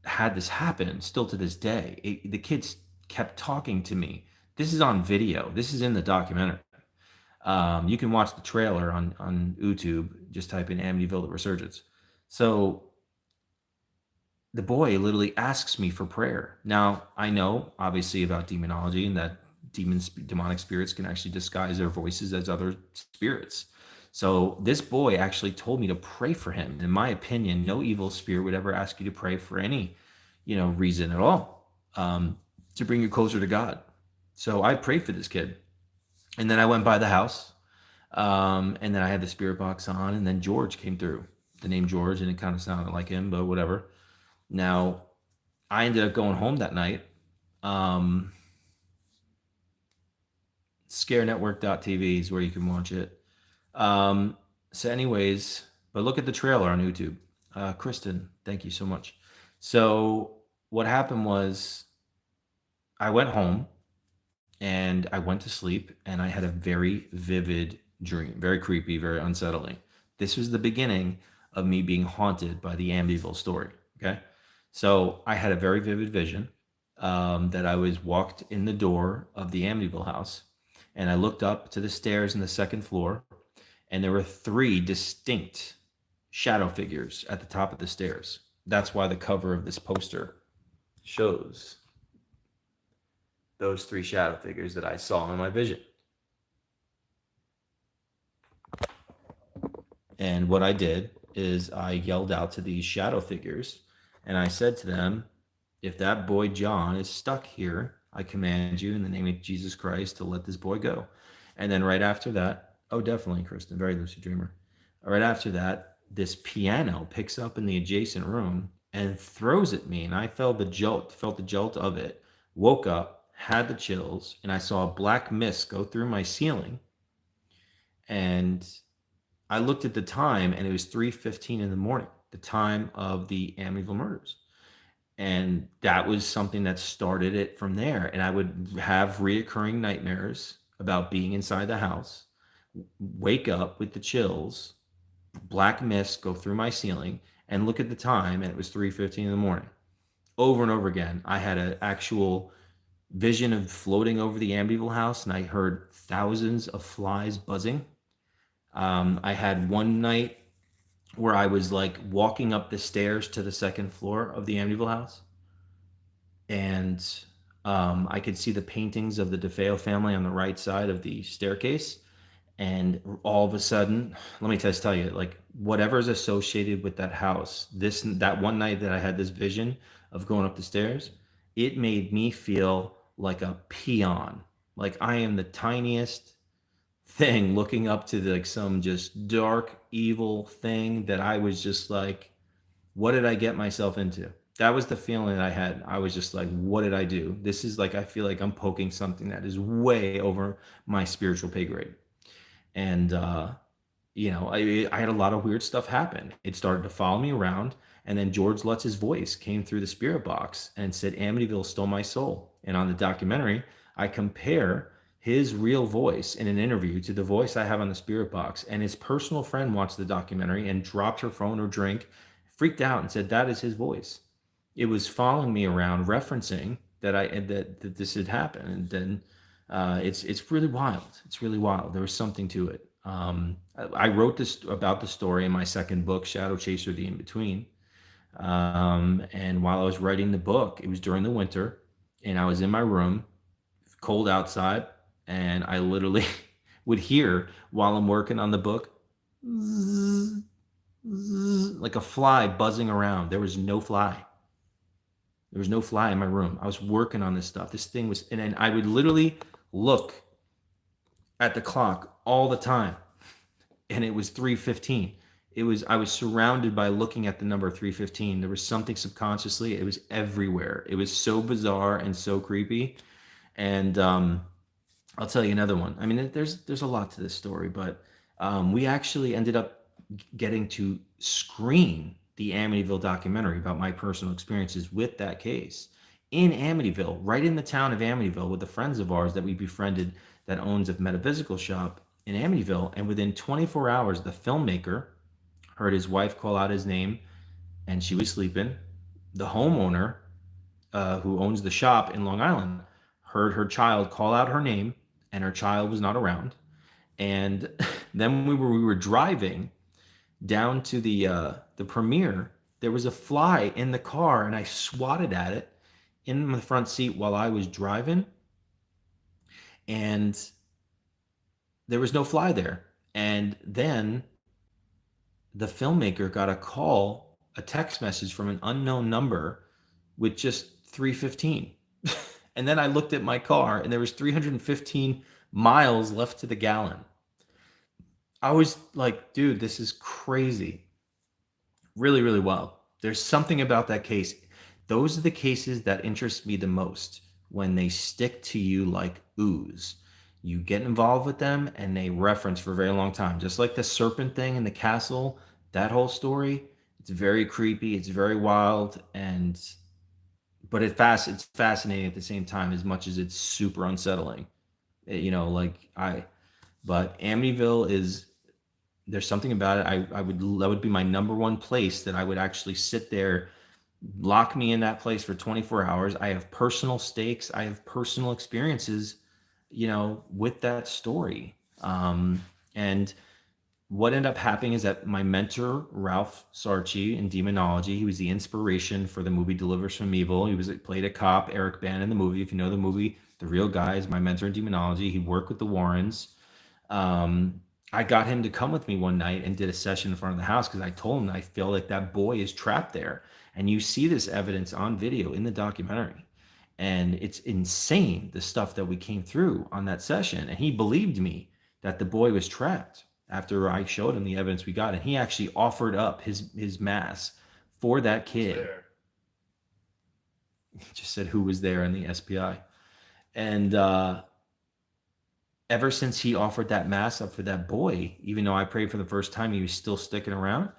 had this happen, still to this day. The kid's kept talking to me. This is on video. This is in the documentary. You can watch the trailer on YouTube. Just type in Amityville the Resurgence. So the boy literally asks me for prayer. Now, I know obviously about demonology and that demonic spirits can actually disguise their voices as other spirits. So this boy actually told me to pray for him. In my opinion, no evil spirit would ever ask you to pray for any, reason at all, to bring you closer to God. So I prayed for this kid, and then I went by the house, and then I had the spirit box on, and then George came through. The name George, and it kind of sounded like him, but whatever. Now, I ended up going home that night. ScareNetwork.tv is where you can watch it. So anyways, but look at the trailer on YouTube. Kristen, thank you so much. So what happened was I went home and I went to sleep and I had a very vivid dream, very creepy, very unsettling. This was the beginning of me being haunted by the Amityville story. Okay. So I had a very vivid vision that I was walked in the door of the Amityville house, and I looked up to the stairs in the second floor, and there were 3 distinct shadow figures at the top of the stairs. That's why the cover of this poster shows those 3 shadow figures that I saw in my vision. And what I did is I yelled out to these shadow figures, and I said to them, if that boy John is stuck here, I command you in the name of Jesus Christ to let this boy go. And then right after that, oh, definitely, Kristen, very lucid dreamer. Right after that, this piano picks up in the adjacent room and throws at me, and I felt the jolt of it, woke up, had the chills, and I saw a black mist go through my ceiling. And I looked at the time, and it was 3:15 in the morning, the time of the Amityville murders. And that was something that started it from there. And I would have reoccurring nightmares about being inside the house, wake up with the chills, black mist go through my ceiling, and look at the time, and it was 3:15 in the morning. Over and over again, I had an actual vision of floating over the Amityville house, and I heard thousands of flies buzzing. I had one night where I was like walking up the stairs to the second floor of the Amityville house, and I could see the paintings of the DeFeo family on the right side of the staircase. And all of a sudden, let me just tell you, like whatever's associated with that house, that one night that I had this vision of going up the stairs, it made me feel like a peon, like I am the tiniest thing looking up to like some just dark evil thing that I was just like, what did I get myself into? That was the feeling that I had. I was just like, what did I do? This is like, I feel like I'm poking something that is way over my spiritual pay grade. And I had a lot of weird stuff happen. It started to follow me around, and then George Lutz's voice came through the spirit box and said, Amityville stole my soul. And on the documentary, I compare his real voice in an interview to the voice I have on the spirit box. And his personal friend watched the documentary and dropped her phone or drink, freaked out, and said, that is his voice. It was following me around, referencing that this had happened. And then it's really wild. It's really wild. There was something to it. I wrote this about the story in my second book, Shadow Chaser: The In-Between. And while I was writing the book, it was during the winter, and I was in my room, cold outside, and I literally would hear while I'm working on the book, zzz, zzz, like a fly buzzing around. There was no fly. There was no fly in my room. I was working on this stuff. This thing was, and then I would literally look at the clock all the time, and it was 3:15. I was surrounded by looking at the number 3:15. There was something subconsciously. It was everywhere. It was so bizarre and so creepy. And I'll tell you another one. I mean, there's a lot to this story, but we actually ended up getting to screen the Amityville documentary about my personal experiences with that case in Amityville, right in the town of Amityville, with the friends of ours that we befriended that owns a metaphysical shop in Amityville. And within 24 hours, the filmmaker heard his wife call out his name, and she was sleeping. The homeowner, who owns the shop in Long Island, heard her child call out her name, and her child was not around. And then we were driving down to the premiere. There was a fly in the car, and I swatted at it in the front seat while I was driving, and there was no fly there. And then the filmmaker got a text message from an unknown number with just 315. And then I looked at my car, and there was 315 miles left to the gallon. I was like, dude, this is crazy. Really, really wild. There's something about that case. Those are the cases that interest me the most, when they stick to you like ooze. You get involved with them and they reference for a very long time. Just like the serpent thing in the castle, that whole story, it's very creepy, it's very wild, but it's fascinating at the same time, as much as it's super unsettling. But Amityville is, there's something about it. That would be my number one place that I would actually sit there, lock me in that place for 24 hours. I have personal stakes. I have personal experiences, with that story. And what ended up happening is that my mentor, Ralph Sarchi, in demonology, he was the inspiration for the movie Delivers from Evil. Played a cop, Eric Bana, in the movie. If you know the movie, the real guy is my mentor in demonology. He worked with the Warrens. I got him to come with me one night and did a session in front of the house, because I told him I feel like that boy is trapped there. And you see this evidence on video in the documentary. And it's insane, the stuff that we came through on that session. And he believed me that the boy was trapped after I showed him the evidence we got. And he actually offered up his mass for that kid. He just said who was there in the SPI. And ever since he offered that mass up for that boy, even though I prayed for the first time, he was still sticking around.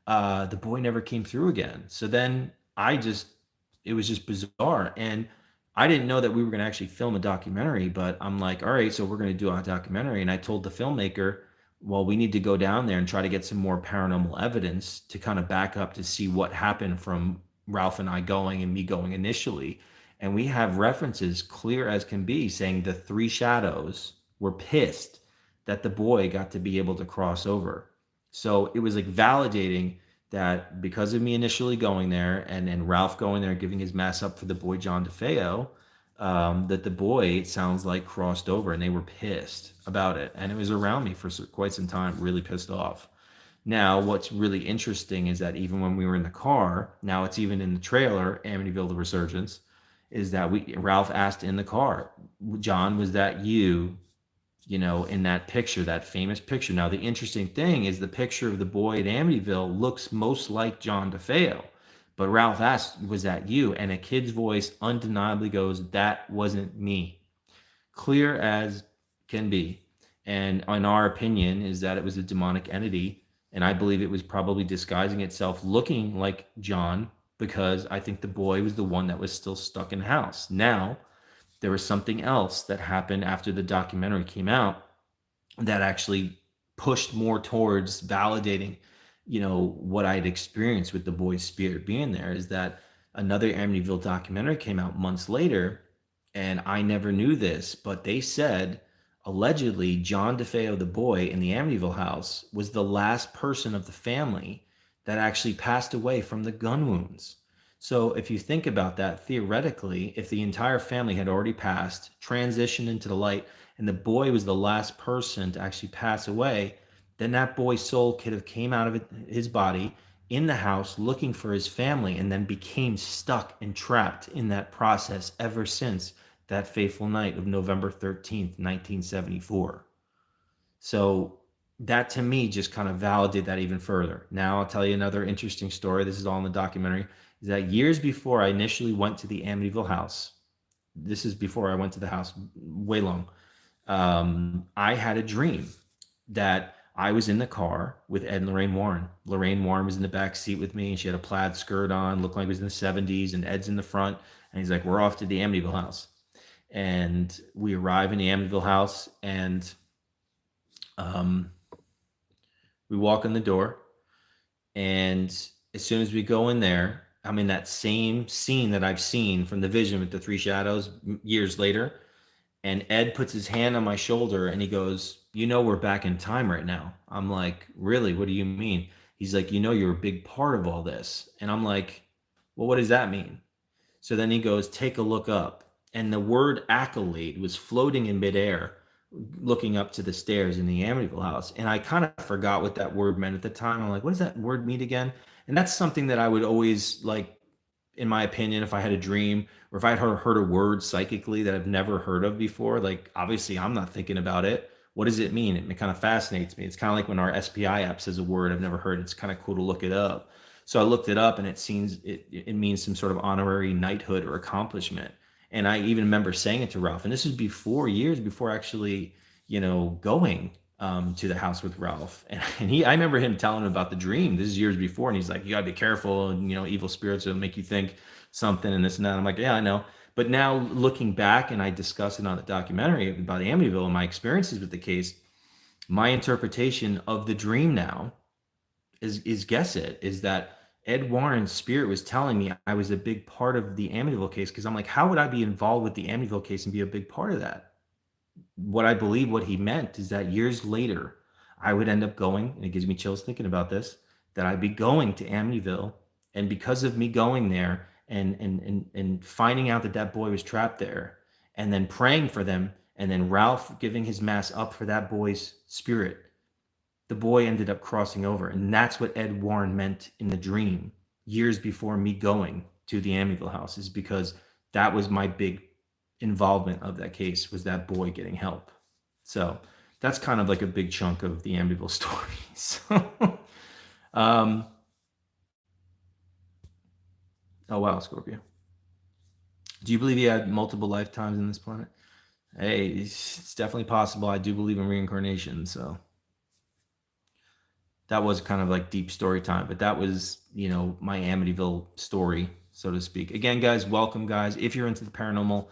The boy never came through again. So then it was just bizarre. And I didn't know that we were going to actually film a documentary, but I'm like, all right, so we're going to do a documentary. And I told the filmmaker, well, we need to go down there and try to get some more paranormal evidence to kind of back up to see what happened from Ralph and I going and me going initially. And we have references clear as can be saying the three shadows were pissed that the boy got to be able to cross over. So it was like validating that, because of me initially going there and Ralph going there, giving his mass up for the boy, John DeFeo, that the boy, it sounds like, crossed over, and they were pissed about it. And it was around me for quite some time, really pissed off. Now, what's really interesting is that even when we were in the car, now it's even in the trailer, Amityville: The Resurgence, is that Ralph asked in the car, John, was that you, in that picture, that famous picture? Now, the interesting thing is the picture of the boy at Amityville looks most like John DeFeo. But Ralph asked, was that you? And a kid's voice undeniably goes, that wasn't me. Clear as can be. And in our opinion is that it was a demonic entity. And I believe it was probably disguising itself looking like John, because I think the boy was the one that was still stuck in the house. Now, there was something else that happened after the documentary came out that actually pushed more towards validating, what I had experienced with the boy's spirit being there. Is that another Amityville documentary came out months later, and I never knew this, but they said allegedly John DeFeo, the boy in the Amityville house, was the last person of the family that actually passed away from the gun wounds. So if you think about that, theoretically, if the entire family had already passed, transitioned into the light, and the boy was the last person to actually pass away, then that boy's soul could have came out of his body in the house looking for his family, and then became stuck and trapped in that process ever since that fateful night of November 13th, 1974. So that, to me, just kind of validated that even further. Now I'll tell you another interesting story. This is all in the documentary. Is that years before I initially went to the Amityville house, this is before I went to the house, way long, I had a dream that I was in the car with Ed and Lorraine Warren. Lorraine Warren was in the back seat with me, and she had a plaid skirt on, looked like it was in the 70s, and Ed's in the front, and he's like, we're off to the Amityville house. And we arrive in the Amityville house, and we walk in the door, and as soon as we go in there, I'm in that same scene that I've seen from the vision with the three shadows years later. And Ed puts his hand on my shoulder and he goes, you know, we're back in time right now. I'm like, really? What do you mean? He's like, you know, you're a big part of all this. And I'm like, well, what does that mean? So then he goes, take a look up. And the word accolade was floating in midair, looking up to the stairs in the Amityville house. And I kind of forgot what that word meant at the time. I'm like, what does that word mean again? And that's something that I would always like, in my opinion, if I had a dream or if I had heard a word psychically that I've never heard of before, like obviously I'm not thinking about it. What does it mean? It kind of fascinates me. It's kind of like when our SPI app says a word I've never heard. It's kind of cool to look it up. So I looked it up, and it means some sort of honorary knighthood or accomplishment. And I even remember saying it to Ralph, and this was before years before actually, going to the house with Ralph. And I remember him telling him about the dream. This is years before, and he's like, "You gotta be careful, and evil spirits will make you think something and this and that." I'm like, "Yeah, I know." But now looking back, and I discussed it on the documentary about Amityville and my experiences with the case, my interpretation of the dream now is that Ed Warren's spirit was telling me I was a big part of the Amityville case, because I'm like, how would I be involved with the Amityville case and be a big part of that? What I believe what he meant is that years later, I would end up going, and it gives me chills thinking about this, that I'd be going to Amityville, and because of me going there and finding out that that boy was trapped there, and then praying for them, and then Ralph giving his mass up for that boy's spirit, the boy ended up crossing over. And that's what Ed Warren meant in the dream years before me going to the Amityville house, is because that was my big involvement of that case, was that boy getting help. So that's kind of like a big chunk of the Amityville story. So, oh wow, Scorpio. Do you believe he had multiple lifetimes in this planet? Hey, it's definitely possible. I do believe in reincarnation, so that was kind of like deep story time, but that was, my Amityville story, so to speak. Again, guys, welcome, guys. If you're into the paranormal,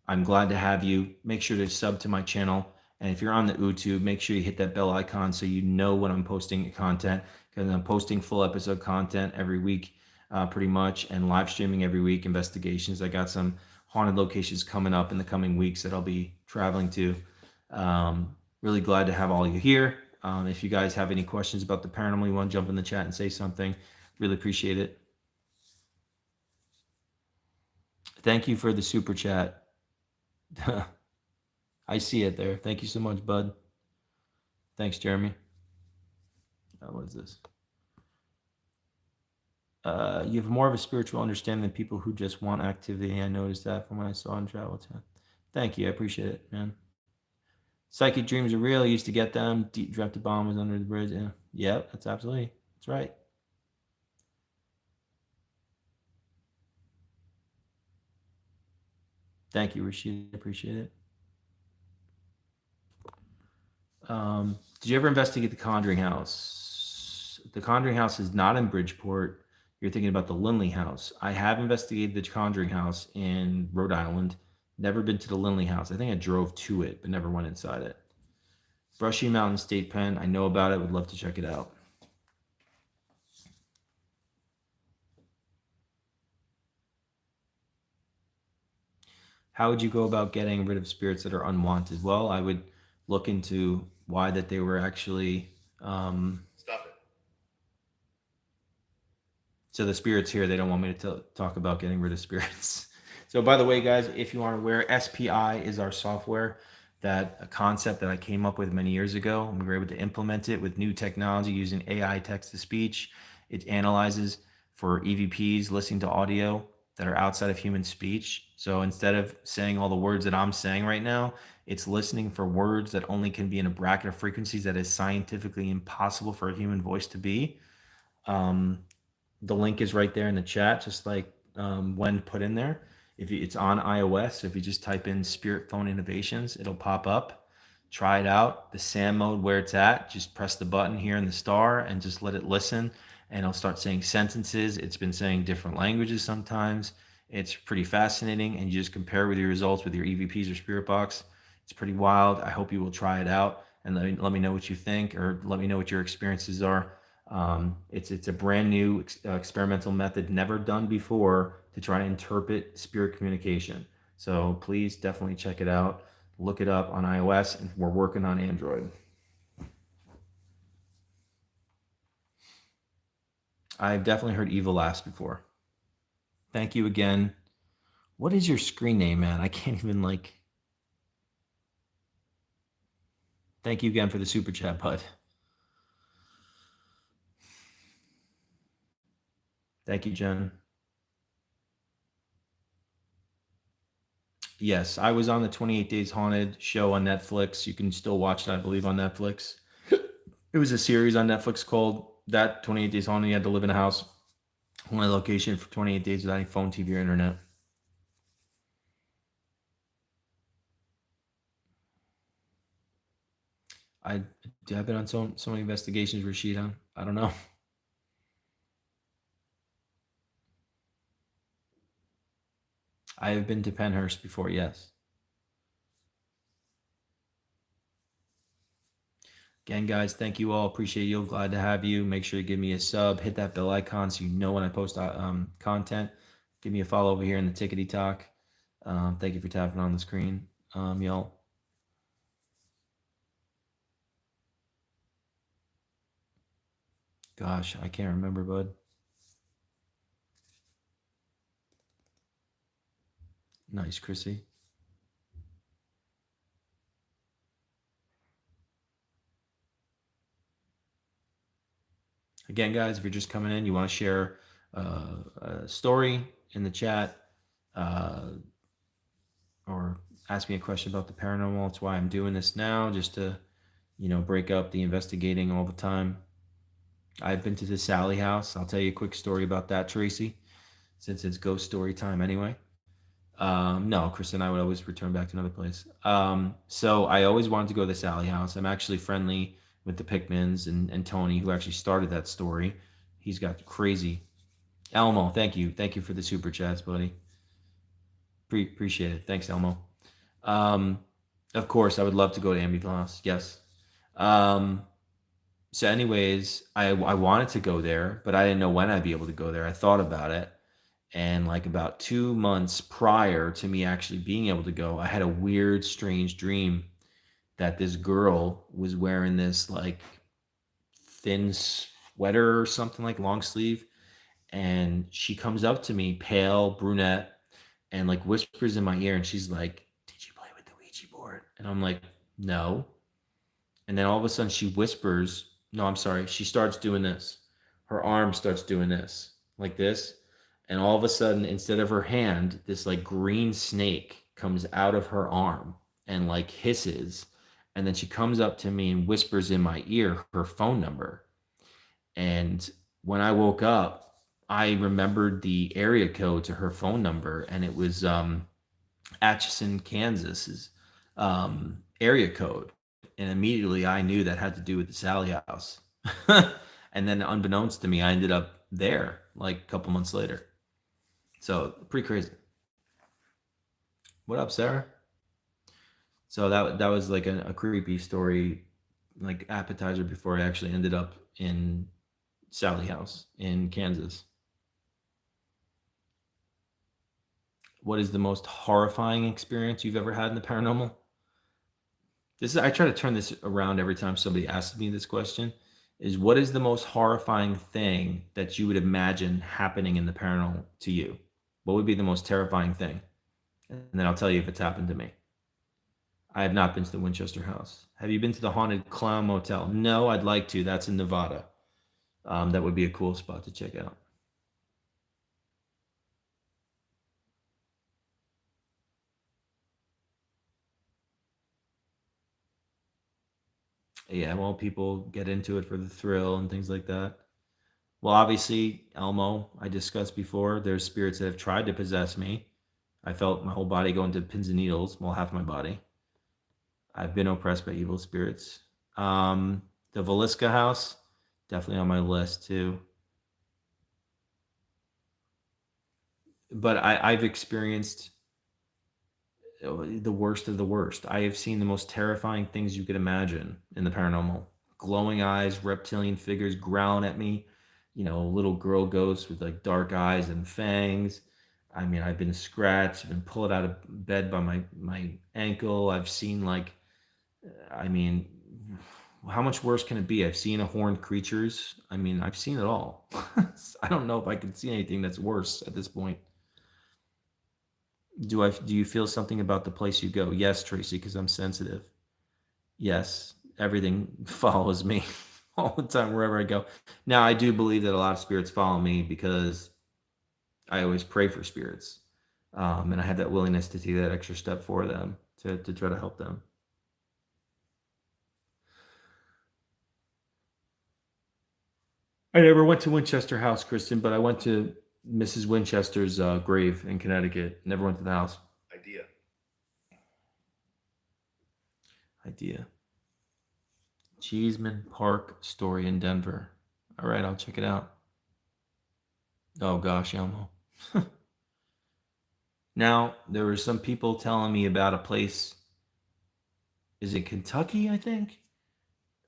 I'm glad to have you. Make sure to sub to my channel. And if you're on the YouTube, make sure you hit that bell icon so you know when I'm posting content, because I'm posting full episode content every week, pretty much, and live streaming every week, investigations. I got some haunted locations coming up in the coming weeks that I'll be traveling to. Really glad to have all you here. If you guys have any questions about the paranormal, you want to jump in the chat and say something, really appreciate it. Thank you for the super chat. I see it there. Thank you so much, bud. Thanks, Jeremy. What is this? You have more of a spiritual understanding than people who just want activity. I noticed that from when I saw in travel time. Thank you. I appreciate it, man. Psychic dreams are real. I used to get them. Dreamt the bomb was under the bridge. Yeah. Yep, that's absolutely. That's right. Thank you, Rashid. I appreciate it. Did you ever investigate the Conjuring House? The Conjuring House is not in Bridgeport. You're thinking about the Lindley House. I have investigated the Conjuring House in Rhode Island. Never been to the Lindley House. I think I drove to it, but never went inside it. Brushy Mountain State Pen. I know about it. Would love to check it out. How would you go about getting rid of spirits that are unwanted? Well, I would look into why that they were actually... Stop it. So the spirits here, they don't want me to talk about getting rid of spirits. So by the way, guys, if you aren't aware, SPI is our software, that a concept that I came up with many years ago. And we were able to implement it with new technology using AI text-to-speech. It analyzes for EVPs, listening to audio that are outside of human speech. So instead of saying all the words that I'm saying right now, it's listening for words that only can be in a bracket of frequencies that is scientifically impossible for a human voice to be. The link is right there in the chat, just like when put in there. It's on iOS, so if you just type in Spirit Phone Innovations, it'll pop up. Try it out. The SAM mode where it's at, just press the button here in the star and just let it listen, and it'll start saying sentences. It's been saying different languages sometimes. It's pretty fascinating, and you just compare with your results with your EVPs or Spirit Box. It's pretty wild. I hope you will try it out and let me know what you think, or let me know what your experiences are. It's a brand new experimental method, never done before, to try and interpret spirit communication. So please definitely check it out. Look it up on iOS, and we're working on Android. I've definitely heard Evil Laughs before. Thank you again. What is your screen name, man? I can't even like... Thank you again for the super chat, bud. Thank you, Jen. Yes, I was on the 28 Days Haunted show on Netflix. You can still watch it, I believe, on Netflix. It was a series on Netflix called that 28 Days Haunted. You had to live in a house, one location for 28 days without any phone, TV, or internet. I've been on so many investigations, Rashida. I don't know. I have been to Penhurst before, yes. Again, guys, thank you all. Appreciate you. Glad to have you. Make sure you give me a sub. Hit that bell icon so you know when I post content. Give me a follow over here in the Tickety Talk. Thank you for tapping on the screen, y'all. Gosh, I can't remember, bud. Nice, Chrissy. Again, guys, if you're just coming in, you want to share a story in the chat or ask me a question about the paranormal. That's why I'm doing this now, just to, break up the investigating all the time. I've been to the Sally house. I'll tell you a quick story about that, Tracy, since it's ghost story time anyway. No, Chris and I would always return back to another place. So I always wanted to go to the Sally house. I'm actually friendly with the Pickmans and Tony, who actually started that story. He's got crazy. Elmo, thank you. Thank you for the super chats, buddy. Appreciate it. Thanks, Elmo. Of course, I would love to go to Amityville house. Yes. So anyways, I wanted to go there, but I didn't know when I'd be able to go there. I thought about it. And like about 2 months prior to me actually being able to go, I had a weird, strange dream that this girl was wearing this like thin sweater or something, like long sleeve. And she comes up to me, pale, brunette, and like whispers in my ear. And she's like, "Did you play with the Ouija board?" And I'm like, "No." And then all of a sudden she whispers, no, I'm sorry. She starts doing this. Her arm starts doing this, like this. And all of a sudden, instead of her hand, this like green snake comes out of her arm and like hisses. And then she comes up to me and whispers in my ear her phone number. And when I woke up, I remembered the area code to her phone number, and it was Atchison, Kansas's area code. And immediately I knew that had to do with the Sally house. And then unbeknownst to me, I ended up there like a couple months later. So pretty crazy. What up, Sarah? So that was like a creepy story, like appetizer before I actually ended up in Sally house in Kansas. What is the most horrifying experience you've ever had in the paranormal? I try to turn this around every time somebody asks me this question, is what is the most horrifying thing that you would imagine happening in the paranormal to you? What would be the most terrifying thing? And then I'll tell you if it's happened to me. I have not been to the Winchester house. Have you been to the Haunted Clown Motel? No, I'd like to. That's in Nevada. That would be a cool spot to check out. Yeah, well, people get into it for the thrill and things like that. Well, obviously, Elmo, I discussed before, there's spirits that have tried to possess me. I felt my whole body go into pins and needles, well, half my body. I've been oppressed by evil spirits. The Velisca house, definitely on my list too. But I've experienced the worst of the worst. I have seen the most terrifying things you could imagine in the paranormal. Glowing eyes, reptilian figures growling at me, little girl ghosts with like dark eyes and fangs. I mean, I've been scratched, I've been pulled out of bed by my ankle. I've seen like, I mean, how much worse can it be? I've seen horned creatures. I mean, I've seen it all. I don't know if I can see anything that's worse at this point. Do you feel something about the place you go? Yes, Tracy, because I'm sensitive. Yes, everything follows me all the time wherever I go. Now, I do believe that a lot of spirits follow me because I always pray for spirits. And I have that willingness to take that extra step for them to try to help them. I never went to Winchester House, Kristen, but I went to Mrs. Winchester's grave in Connecticut. Never went to the house. Idea. Cheeseman Park story in Denver. All right, I'll check it out. Oh gosh, Elmo. Now, there were some people telling me about a place. Is it Kentucky, I think?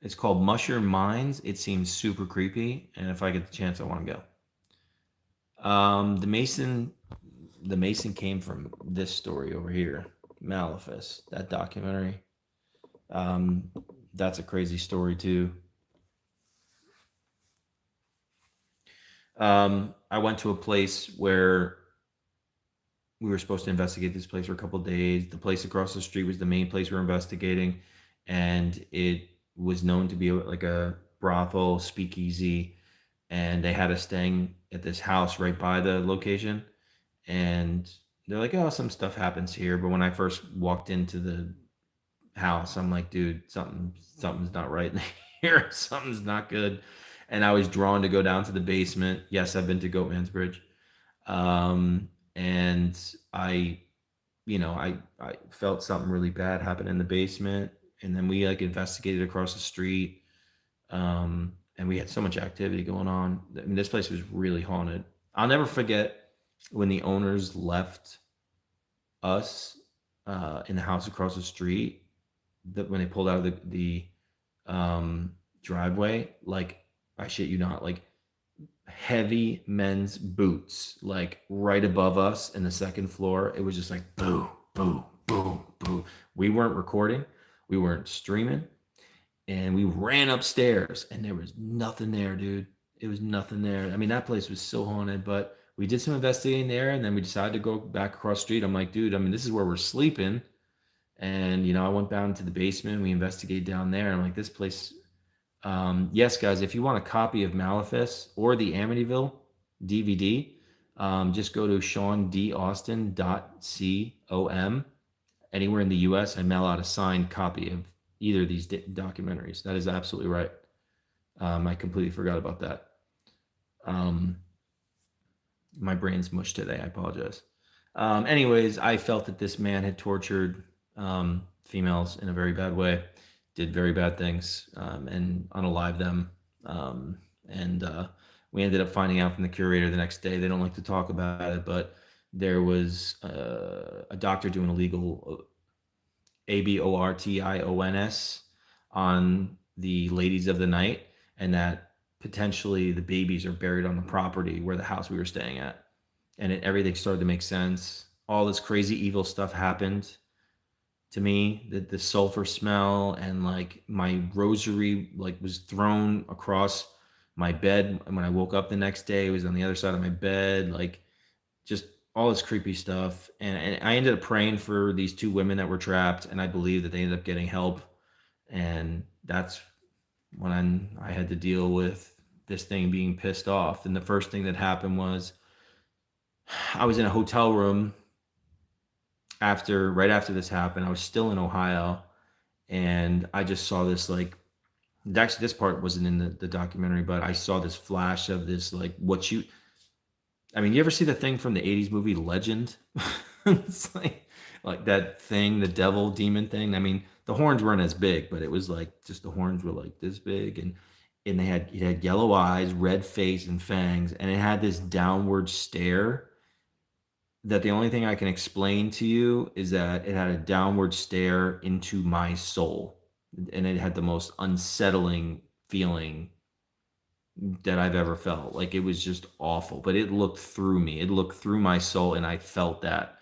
It's called Mushroom Mines. It seems super creepy, and if I get the chance, I want to go. The Mason came from this story over here, Malefice, that documentary. That's a crazy story too. I went to a place where we were supposed to investigate this place for a couple of days. The place across the street was the main place we were investigating, and it was known to be like a brothel, speakeasy, and they had us staying at this house right by the location. And they're like, oh, some stuff happens here. But when I first walked into the house, I'm like, dude, something's not right in here. Something's not good. And I was drawn to go down to the basement. Yes, I've been to Goatman's Bridge. And I felt something really bad happen in the basement. And then we like investigated across the street. And we had so much activity going on. I mean, this place was really haunted. I'll never forget when the owners left us in the house across the street. That when they pulled out of the driveway, like, I shit you not, like heavy men's boots, like right above us in the second floor. It was just like boo, boo, boo, boo. We weren't recording, we weren't streaming, and we ran upstairs, and there was nothing there, dude. It was nothing there. I mean, that place was so haunted, but we did some investigating there, and then we decided to go back across the street. I'm like, dude, I mean, this is where we're sleeping. And, I went down to the basement. We investigated down there. And I'm like, this place. Yes, guys, if you want a copy of Malefice or the Amityville DVD, just go to SeanDAustin.com. Anywhere in the U.S., I mail out a signed copy of either of these documentaries. That is absolutely right. I completely forgot about that. My brain's mush today. I apologize. Anyways, I felt that this man had tortured females in a very bad way, did very bad things, and unalived them. We ended up finding out from the curator the next day. They don't like to talk about it, but there was a doctor doing illegal abortions on the ladies of the night, and that potentially the babies are buried on the property where the house we were staying at. And everything started to make sense. All this crazy evil stuff happened to me. The sulfur smell, and like my rosary like was thrown across my bed. And when I woke up the next day, it was on the other side of my bed. Like, just all this creepy stuff. And I ended up praying for these two women that were trapped, and I believe that they ended up getting help. And that's when I had to deal with this thing being pissed off. And the first thing that happened was I was in a hotel room right after this happened. I was still in Ohio, and I just saw this, like, actually this part wasn't in the documentary, but I saw this flash of this, like, you ever see the thing from the 80s movie Legend? It's like that thing, the devil demon thing. I mean, the horns weren't as big, but it was like just the horns were like this big, and it had yellow eyes, red face, and fangs, and it had this downward stare that the only thing I can explain to you is that it had a downward stare into my soul, and it had the most unsettling feeling that I've ever felt. Like, it was just awful, but it looked through me. It looked through my soul, and I felt that.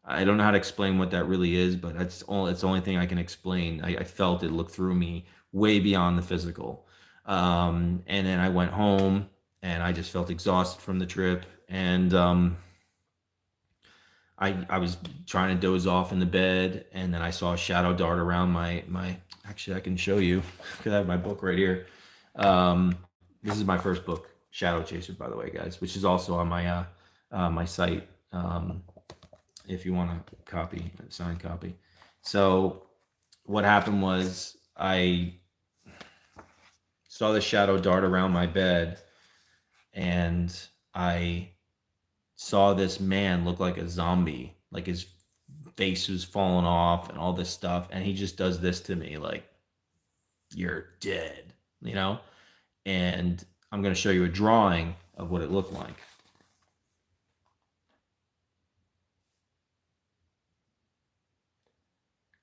I don't know how to explain what that really is, but it's the only thing I can explain. I felt it look through me way beyond the physical. And then I went home and I just felt exhausted from the trip. And I was trying to doze off in the bed, and then I saw a shadow dart around my actually, I can show you because I have my book right here. This is my first book, Shadow Chaser, by the way, guys, which is also on my my site. If you want a copy, a signed copy. So what happened was I saw the shadow dart around my bed, and I saw this man look like a zombie, like his face was falling off and all this stuff, and he just does this to me, like, you're dead, you know. And I'm going to show you a drawing of what it looked like.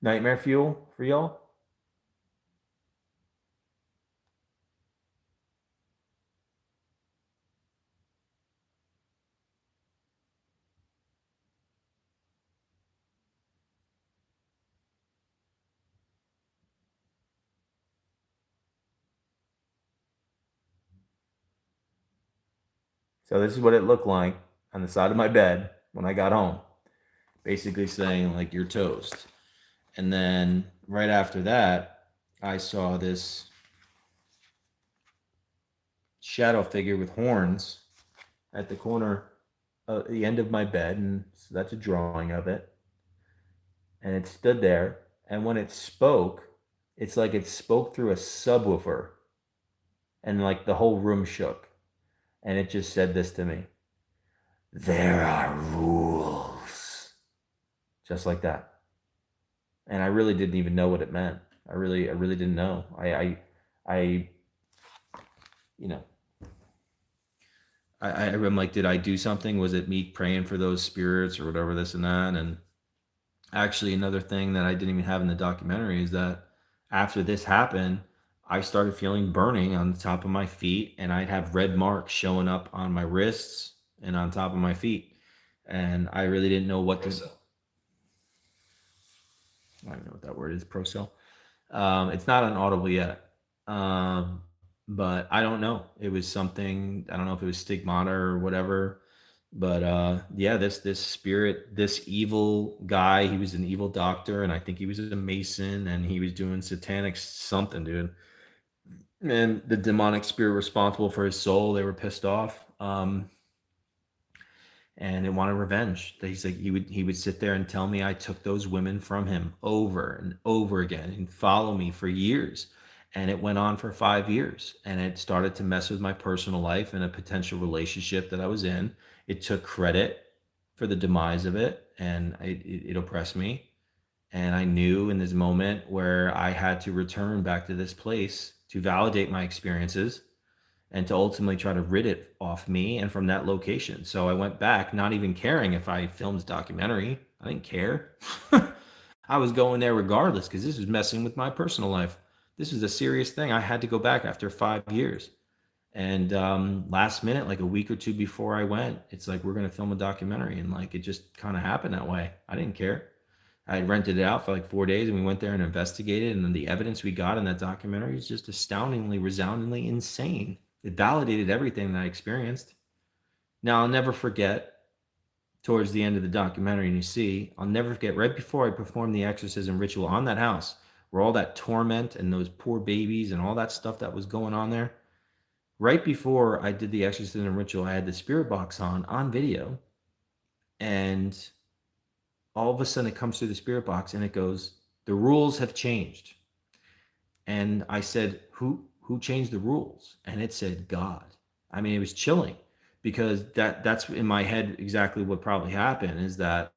Nightmare fuel for y'all? So this is what it looked like on the side of my bed when I got home. Basically saying, like, you're toast. And then right after that, I saw this shadow figure with horns at the corner, at the end of my bed. And so that's a drawing of it. And it stood there. And when it spoke, it's like it spoke through a subwoofer. And like the whole room shook. And it just said this to me: there are rules. Just like that. And I really didn't even know what it meant. I really didn't know. You know, I'm like, did I do something? Was it me praying for those spirits or whatever, this and that? And actually, another thing that I didn't even have in the documentary is that after this happened, I started feeling burning on the top of my feet, and I'd have red marks showing up on my wrists and on top of my feet. And I really didn't know what to. I don't know what that word is, Procell. It's not on Audible yet. But I don't know. It was something, I don't know if it was stigmata or whatever. But yeah, this spirit, this evil guy, he was an evil doctor, and I think he was a Mason, and he was doing satanic something, dude. And the demonic spirit responsible for his soul, they were pissed off. And it wanted revenge. He's like, he would sit there and tell me I took those women from him over and over again and follow me for years. And it went on for 5 years, and it started to mess with my personal life and a potential relationship that I was in. It took credit for the demise of it, and it oppressed me. And I knew in this moment where I had to return back to this place to validate my experiences and to ultimately try to rid it off me and from that location. So I went back, not even caring if I filmed a documentary. I didn't care. I was going there regardless because this was messing with my personal life. This was a serious thing. I had to go back after 5 years. And last minute, like a week or two before I went, it's like, we're going to film a documentary. And like, it just kind of happened that way. I didn't care. I had rented it out for like 4 days, and we went there and investigated. And then the evidence we got in that documentary is just astoundingly, resoundingly insane. It validated everything that I experienced. Now, I'll never forget, towards the end of the documentary, and you see, I'll never forget, right before I performed the exorcism ritual on that house, where all that torment and those poor babies and all that stuff that was going on there, right before I did the exorcism ritual, I had the spirit box on video, and all of a sudden it comes through the spirit box and it goes, the rules have changed. And I said, who changed the rules? And it said, God. I mean, it was chilling, because that's in my head exactly what probably happened, is that,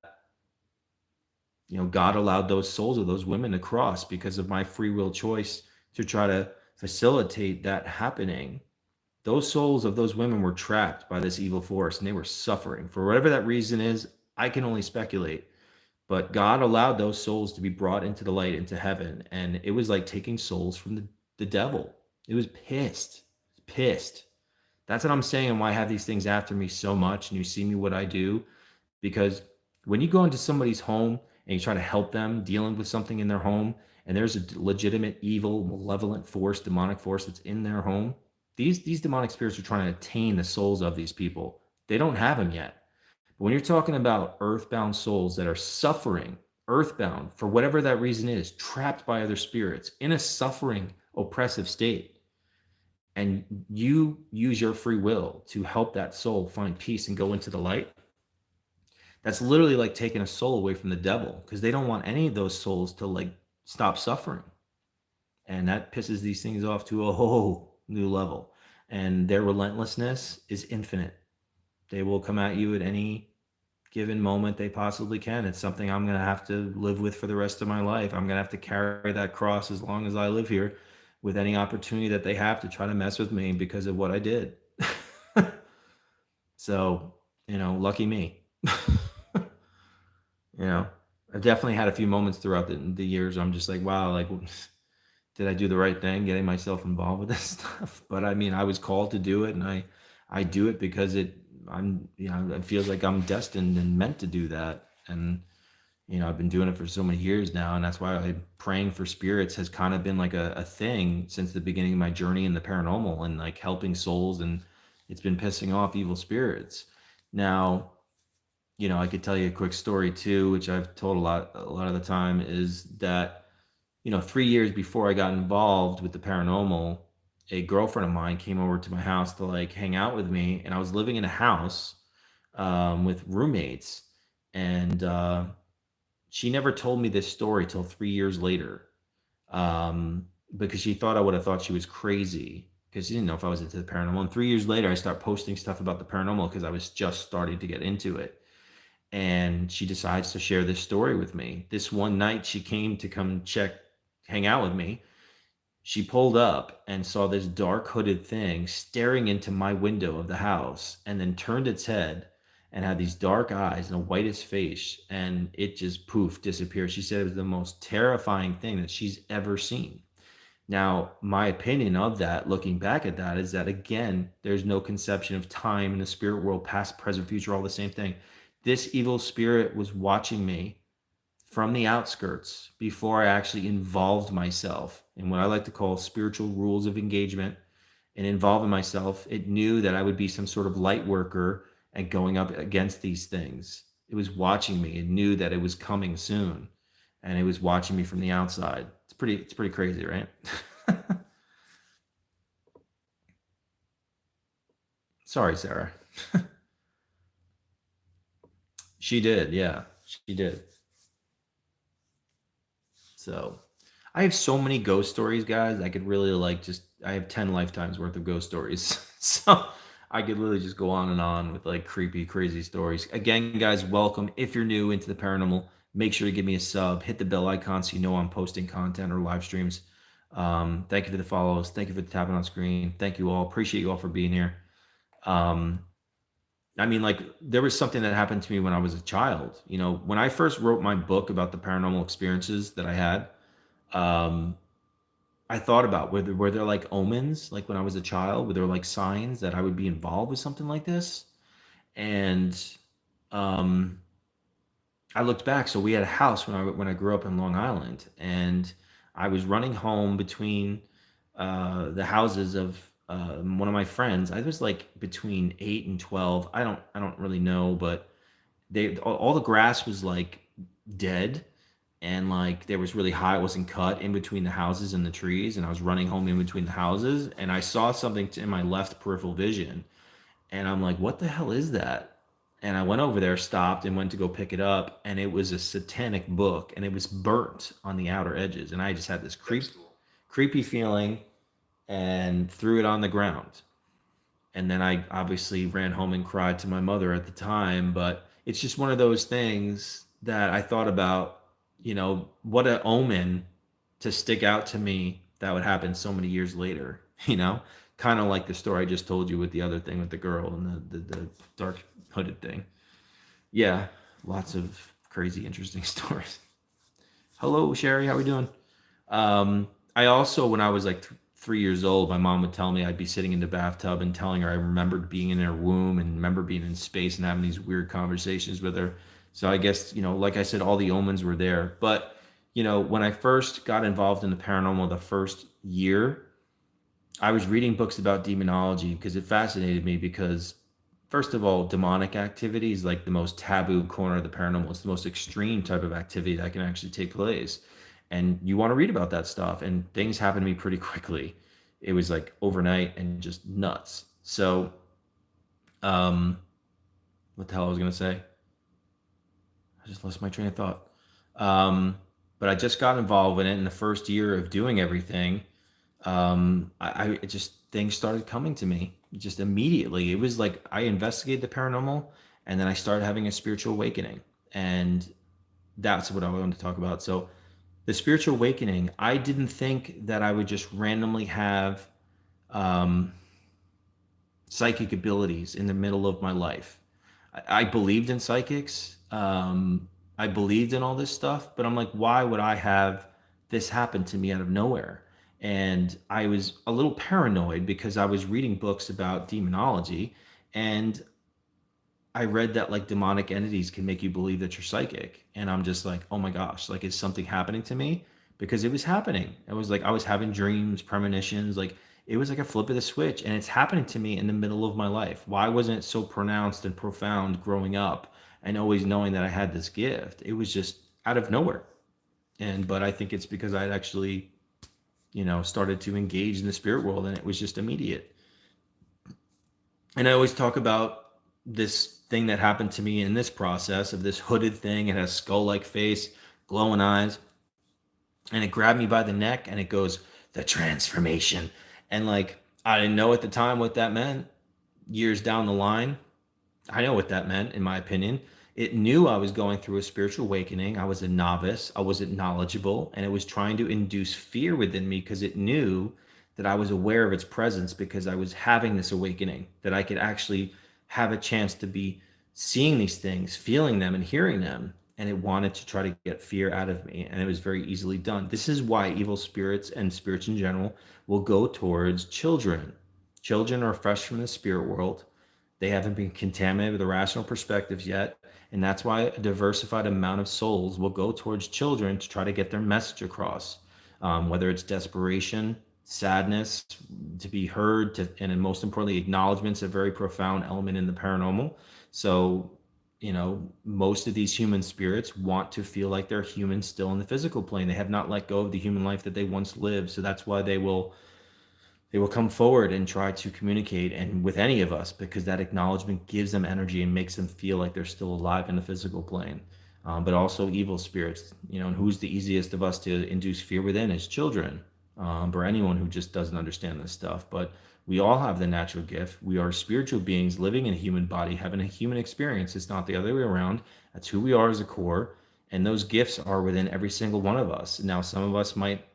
you know, God allowed those souls of those women to cross because of my free will choice to try to facilitate that happening. Those souls of those women were trapped by this evil force, and they were suffering. For whatever that reason is, I can only speculate. But God allowed those souls to be brought into the light, into heaven. And it was like taking souls from the devil. It was pissed. That's what I'm saying, and why I have these things after me so much, and you see me what I do, because when you go into somebody's home and you try to help them dealing with something in their home, and there's a legitimate evil, malevolent force, demonic force that's in their home, these demonic spirits are trying to attain the souls of these people. They don't have them yet. But when you're talking about earthbound souls that are suffering, earthbound for whatever that reason is, trapped by other spirits in a suffering, oppressive state, and you use your free will to help that soul find peace and go into the light, that's literally like taking a soul away from the devil, because they don't want any of those souls to like stop suffering. And that pisses these things off to a whole new level. And their relentlessness is infinite. They will come at you at any given moment they possibly can. It's something I'm going to have to live with for the rest of my life. I'm going to have to carry that cross as long as I live here, with any opportunity that they have to try to mess with me because of what I did. So, lucky me. I've definitely had a few moments throughout the years where I'm just like, wow, like, did I do the right thing getting myself involved with this stuff? But I mean, I was called to do it, and I do it because it feels like I'm destined and meant to do that. And I've been doing it for so many years now, and that's why praying for spirits has kind of been like a thing since the beginning of my journey in the paranormal, and like helping souls, and it's been pissing off evil spirits. Now, I could tell you a quick story too, which I've told a lot of the time, is that 3 years before I got involved with the paranormal, a girlfriend of mine came over to my house to like hang out with me, and I was living in a house with roommates, and she never told me this story till 3 years later, because she thought I would have thought she was crazy, because she didn't know if I was into the paranormal. And 3 years later, I start posting stuff about the paranormal because I was just starting to get into it. And she decides to share this story with me. This one night she came to hang out with me. She pulled up and saw this dark hooded thing staring into my window of the house, and then turned its head and had these dark eyes and a whitish face, and it just poof disappeared. She said it was the most terrifying thing that she's ever seen. Now, my opinion of that, looking back at that, is that again, there's no conception of time in the spirit world, past, present, future, all the same thing. This evil spirit was watching me from the outskirts before I actually involved myself in what I like to call spiritual rules of engagement and involving myself. It knew that I would be some sort of light worker and going up against these things. It was watching me. It knew that it was coming soon, and it was watching me from the outside. It's pretty crazy, right? Sorry, Sarah. She did, yeah, she did. So I have so many ghost stories, guys. I could really I have 10 lifetimes worth of ghost stories. So I could literally just go on and on with like creepy, crazy stories. Again, guys, welcome. If you're new into the paranormal, make sure to give me a sub, hit the bell icon so you know I'm posting content or live streams. Thank you for the follows. Thank you for the tapping on screen. Thank you all. Appreciate you all for being here. I mean, like, there was something that happened to me when I was a child. When I first wrote my book about the paranormal experiences that I had, um, I thought about were there like omens, like when I was a child, were there like signs that I would be involved with something like this? And um, I looked back. So we had a house when I grew up in Long Island, and I was running home between the houses of one of my friends. I was like between 8 and 12. I don't really know, but all the grass was like dead, and like there was really high, it wasn't cut in between the houses and the trees, and I was running home in between the houses, and I saw something in my left peripheral vision, and I'm like, what the hell is that? And I went over there, stopped, and went to go pick it up, and it was a satanic book, and it was burnt on the outer edges, and I just had this creepy feeling, and threw it on the ground. And then I obviously ran home and cried to my mother at the time. But it's just one of those things that I thought about, what an omen to stick out to me that would happen so many years later, kind of like the story I just told you with the other thing with the girl and the dark hooded thing. Yeah, lots of crazy, interesting stories. Hello, Sherry. How we doing? I also, when I was like 3 years old, my mom would tell me I'd be sitting in the bathtub and telling her I remembered being in her womb and remember being in space and having these weird conversations with her. So I guess, like I said, all the omens were there. But, when I first got involved in the paranormal the first year, I was reading books about demonology because it fascinated me because, first of all, demonic activity is like the most taboo corner of the paranormal. It's the most extreme type of activity that can actually take place. And you want to read about that stuff. And things happened to me pretty quickly. It was like overnight and just nuts. So, what the hell I was going to say? I just lost my train of thought. But I just got involved in it in the first year of doing everything. It just things started coming to me just immediately. It was like I investigated the paranormal and then I started having a spiritual awakening. And that's what I wanted to talk about. So the spiritual awakening, I didn't think that I would just randomly have um, psychic abilities in the middle of my life. I believed in psychics. I believed in all this stuff, but I'm like, why would I have this happen to me out of nowhere? And I was a little paranoid because I was reading books about demonology, and I read that like demonic entities can make you believe that you're psychic. And I'm just like, oh my gosh, like is something happening to me? Because it was happening. It was like I was having dreams, premonitions, like it was like a flip of the switch. And it's happening to me in the middle of my life. Why wasn't it so pronounced and profound growing up and always knowing that I had this gift? It was just out of nowhere. But I think it's because I had actually, started to engage in the spirit world and it was just immediate. And I always talk about this thing that happened to me in this process of this hooded thing. It has skull-like face, glowing eyes, and it grabbed me by the neck and it goes, the transformation. And like, I didn't know at the time what that meant. Years down the line, I know what that meant, in my opinion. It knew I was going through a spiritual awakening. I was a novice. I wasn't knowledgeable. And it was trying to induce fear within me because it knew that I was aware of its presence because I was having this awakening, that I could actually have a chance to be seeing these things, feeling them, and hearing them. And it wanted to try to get fear out of me. And it was very easily done. This is why evil spirits and spirits in general will go towards children. Children are fresh from the spirit world. They haven't been contaminated with irrational perspectives yet. And that's why a diversified amount of souls will go towards children to try to get their message across, whether it's desperation, sadness, to be heard, and then most importantly, acknowledgement's a very profound element in the paranormal. So, most of these human spirits want to feel like they're human still in the physical plane. They have not let go of the human life that they once lived. So that's why they will come forward and try to communicate and with any of us because that acknowledgement gives them energy and makes them feel like they're still alive in the physical plane. But also evil spirits, and who's the easiest of us to induce fear within is children, or anyone who just doesn't understand this stuff. But we all have the natural gift. We are spiritual beings living in a human body, having a human experience. It's not the other way around. That's who we are as a core. And those gifts are within every single one of us. Now, some of us might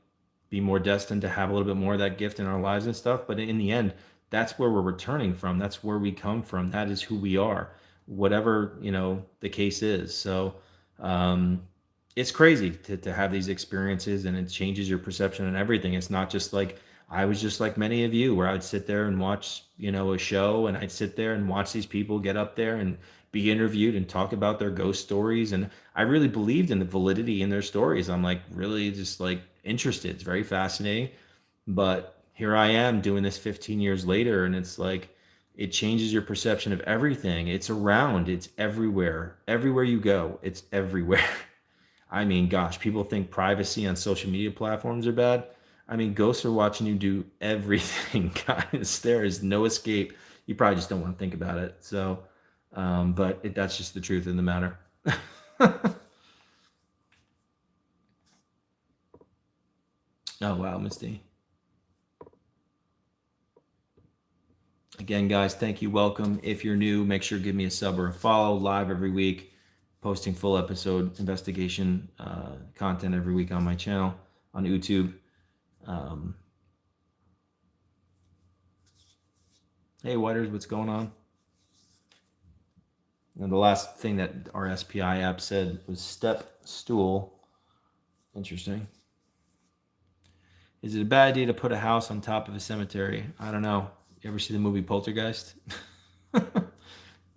be more destined to have a little bit more of that gift in our lives and stuff. But in the end, that's where we're returning from. That's where we come from. That is who we are, whatever, the case is. So it's crazy to have these experiences, and it changes your perception and everything. It's not just like, I was just like many of you where I'd sit there and watch, a show, and I'd sit there and watch these people get up there and be interviewed and talk about their ghost stories. And I really believed in the validity in their stories. I'm like really just like interested. It's very fascinating. But here I am doing this 15 years later, and it's like it changes your perception of everything. It's around, it's everywhere. Everywhere you go, it's everywhere. I mean, gosh, people think privacy on social media platforms are bad. I mean, ghosts are watching you do everything, guys. There is no escape. You probably just don't want to think about it. So, but that's just the truth of the matter. Oh, wow, Misty. Again, guys, thank you. Welcome. If you're new, make sure to give me a sub or a follow. Live every week, posting full episode investigation content every week on my channel on YouTube. Hey, Whiters, what's going on? And the last thing that our SPI app said was step stool. Interesting. Is it a bad idea to put a house on top of a cemetery? I don't know. You ever see the movie Poltergeist?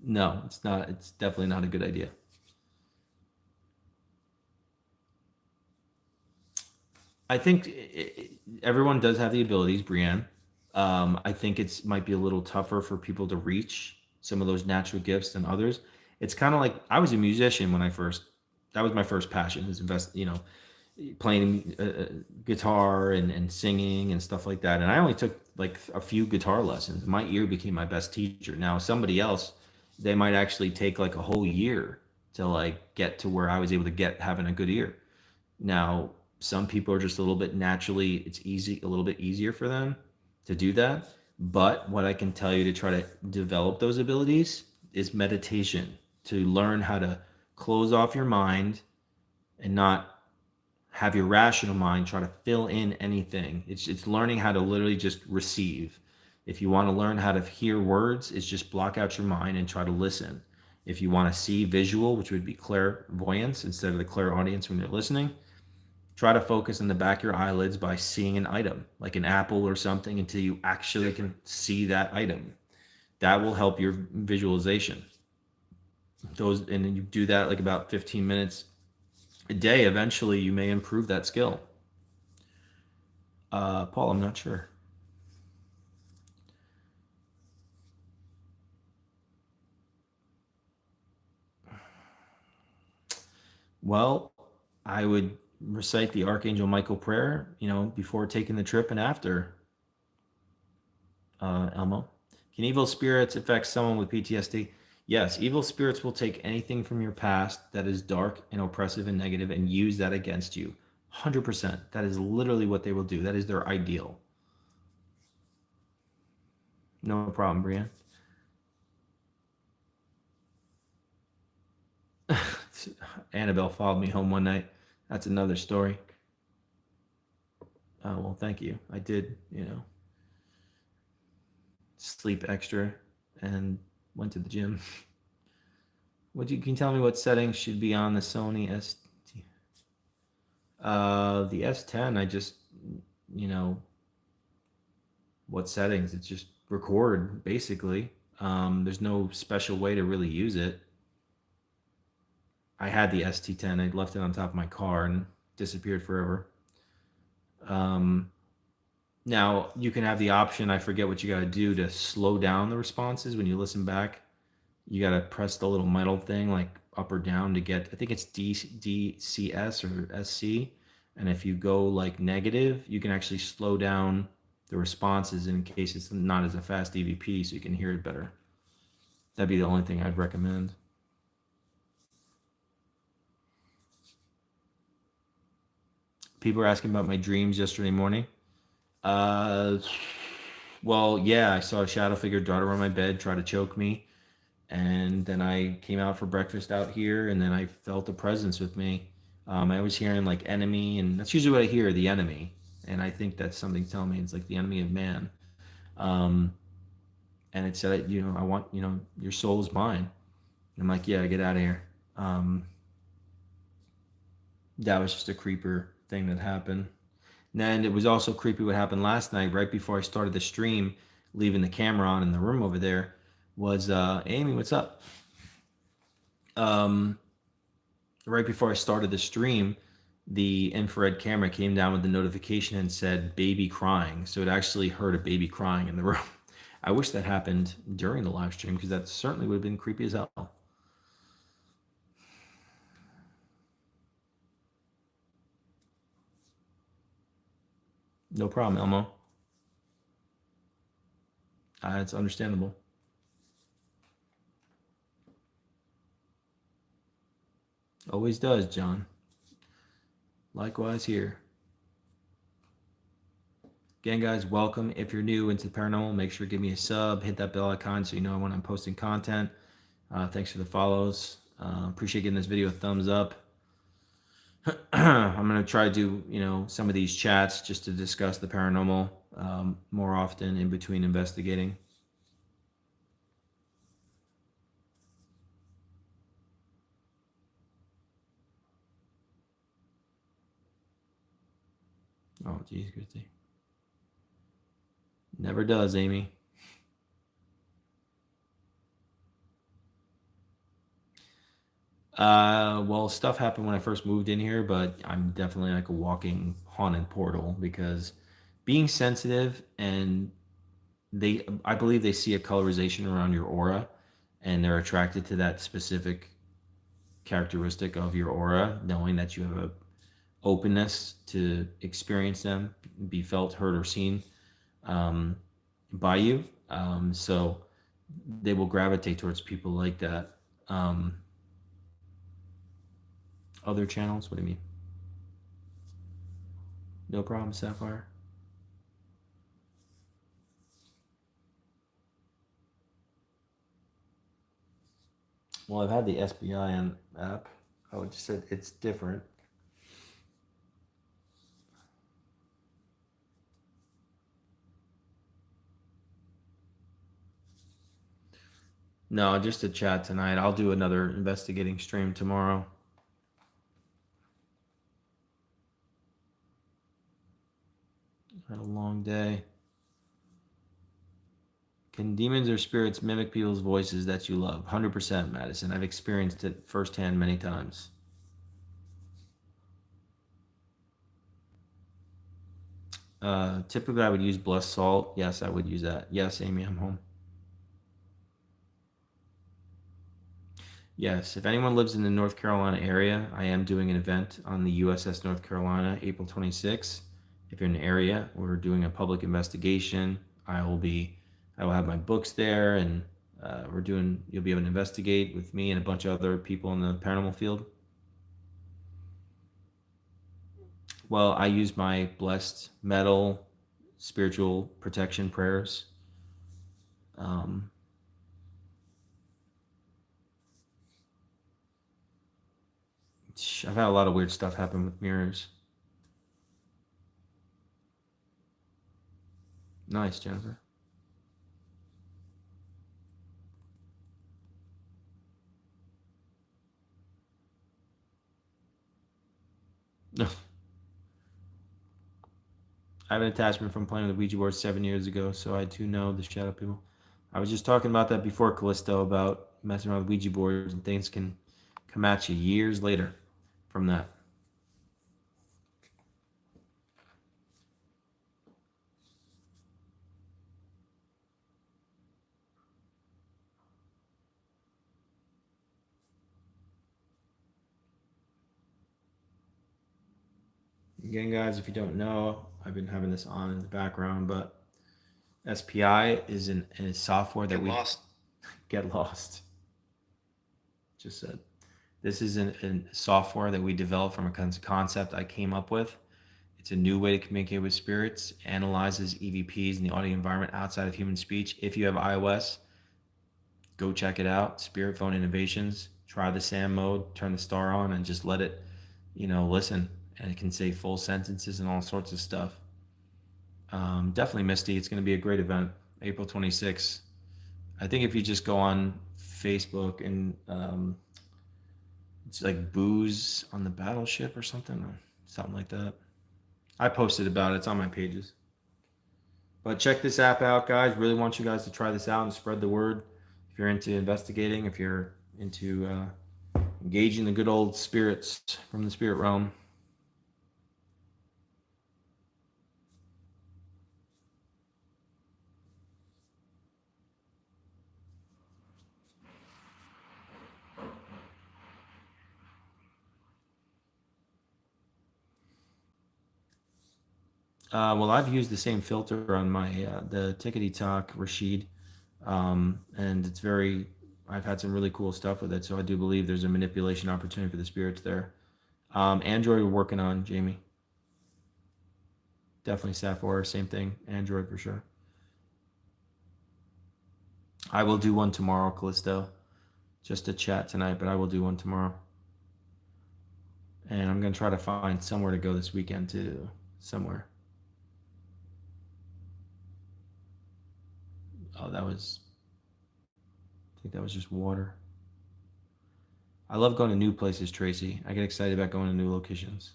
No, it's not. It's definitely not a good idea. I think everyone does have the abilities, Brienne. I think it's might be a little tougher for people to reach some of those natural gifts than others. It's kind of like I was a musician when I first. That was my first passion. Is playing guitar and singing and stuff like that. And I only took like a few guitar lessons. My ear became my best teacher. Now somebody else, they might actually take like a whole year to like get to where I was able to get having a good ear. Now, some people are just a little bit naturally, it's a little bit easier for them to do that. But what I can tell you to try to develop those abilities is meditation, to learn how to close off your mind and not have your rational mind try to fill in anything. It's learning how to literally just receive. If you want to learn how to hear words, it's just block out your mind and try to listen. If you want to see visual, which would be clairvoyance instead of the clairaudience when you're listening, try to focus in the back of your eyelids by seeing an item, like an apple or something, until you actually can see that item. That will help your visualization. And then you do that like about 15 minutes a day. Eventually, you may improve that skill. Paul, I'm not sure. Well, I would recite the Archangel Michael prayer, before taking the trip and after. Elmo, can evil spirits affect someone with PTSD? Yes, evil spirits will take anything from your past that is dark and oppressive and negative and use that against you. 100%. That is literally what they will do. That is their ideal. No problem, Brian. Annabelle followed me home one night. That's another story. Well, thank you. I did, sleep extra and went to the gym. Can you tell me what settings should be on the Sony ST? The S10, I just, what settings? It's just record, basically. There's no special way to really use it. I had the ST10. I left it on top of my car and disappeared forever. Now, you can have the option, I forget what you got to do to slow down the responses when you listen back. You got to press the little metal thing, like up or down to get, I think it's DCS or SC. And if you go like negative, you can actually slow down the responses in case it's not as a fast EVP so you can hear it better. That'd be the only thing I'd recommend. People are asking about my dreams yesterday morning. Well, yeah, I saw a shadow figure dart around my bed, try to choke me. And then I came out for breakfast out here, and then I felt a presence with me. I was hearing like enemy, and that's usually what I hear, the enemy. And I think that's something telling me it's like the enemy of man. And it said, I want, your soul is mine. And I'm like, yeah, get out of here. That was just a creeper thing that happened. And then it was also creepy what happened last night, right before I started the stream, leaving the camera on in the room over there, was Amy, what's up? Right before I started the stream, the infrared camera came down with the notification and said baby crying. So it actually heard a baby crying in the room. I wish that happened during the live stream because that certainly would have been creepy as hell. No problem, Elmo. It's understandable. Always does, John. Likewise here. Again, guys, welcome. If you're new into the paranormal, make sure to give me a sub, hit that bell icon so you know when I'm posting content. Thanks for the follows. Appreciate getting this video a thumbs up. I'm going to try to do, some of these chats just to discuss the paranormal more often in between investigating. Oh, geez, Christy. Never does, Amy. Well, stuff happened when I first moved in here, but I'm definitely like a walking haunted portal because being sensitive and I believe they see a colorization around your aura and they're attracted to that specific characteristic of your aura, knowing that you have a openness to experience them, be felt, heard, or seen by you. So they will gravitate towards people like that. Other channels? What do you mean? No problem, Sapphire. Well, I've had the SPI app. I would just say it's different. No, just a chat tonight. I'll do another investigating stream tomorrow. Had a long day. Can demons or spirits mimic people's voices that you love? 100%, Madison. I've experienced it firsthand many times. Typically, I would use blessed salt. Yes, I would use that. Yes, Amy, I'm home. Yes, if anyone lives in the North Carolina area, I am doing an event on the USS North Carolina, April 26th. If you're in the area, we're doing a public investigation. I will have my books there, and you'll be able to investigate with me and a bunch of other people in the paranormal field. Well, I use my blessed metal spiritual protection prayers. I've had a lot of weird stuff happen with mirrors. Nice, Jennifer. I have an attachment from playing with the Ouija board 7 years ago, so I do know the shadow people. I was just talking about that before, Callisto, about messing around with Ouija boards and things can come at you years later from that. Again, guys, if you don't know, I've been having this on in the background, but SPI is a software that get lost. Just said. This is a software that we developed from a concept I came up with. It's a new way to communicate with spirits, analyzes EVPs in the audio environment outside of human speech. If you have iOS, go check it out. Spirit Phone Innovations. Try the SAM mode, turn the star on, and just let it, listen. And it can say full sentences and all sorts of stuff. Definitely Misty. It's going to be a great event, April 26th. I think if you just go on Facebook and it's like Booze on the Battleship or something like that. I posted about it. It's on my pages. But check this app out, guys. Really want you guys to try this out and spread the word. If you're into investigating, if you're into engaging the good old spirits from the spirit realm. Well, I've used the same filter on my the Tickety Talk Rashid, and I've had some really cool stuff with it. So I do believe there's a manipulation opportunity for the spirits there. Android we're working on, Jamie. Definitely Sapphire, same thing. Android for sure. I will do one tomorrow, Callisto. Just a chat tonight, but I will do one tomorrow. And I'm going to try to find somewhere to go this weekend too. Somewhere. Oh, I think that was just water. I love going to new places, Tracy. I get excited about going to new locations.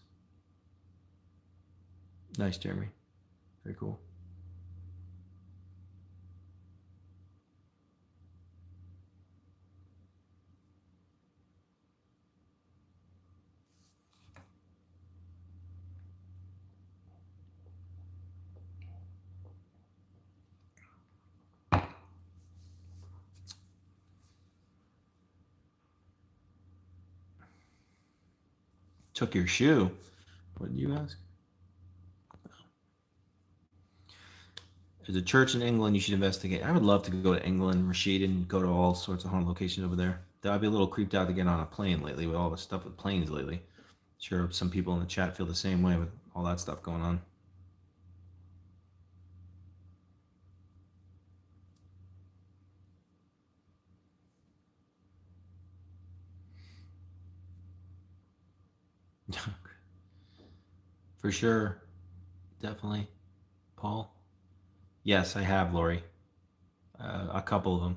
Nice, Jeremy. Very cool. Took your shoe. What did you ask? There's a church in England you should investigate. I would love to go to England, Rashid, and go to all sorts of haunted locations over there. I'd be a little creeped out to get on a plane lately with all the stuff with planes lately. Sure, some people in the chat feel the same way with all that stuff going on. For sure. Definitely. Paul? Yes, I have, Lori. A couple of them.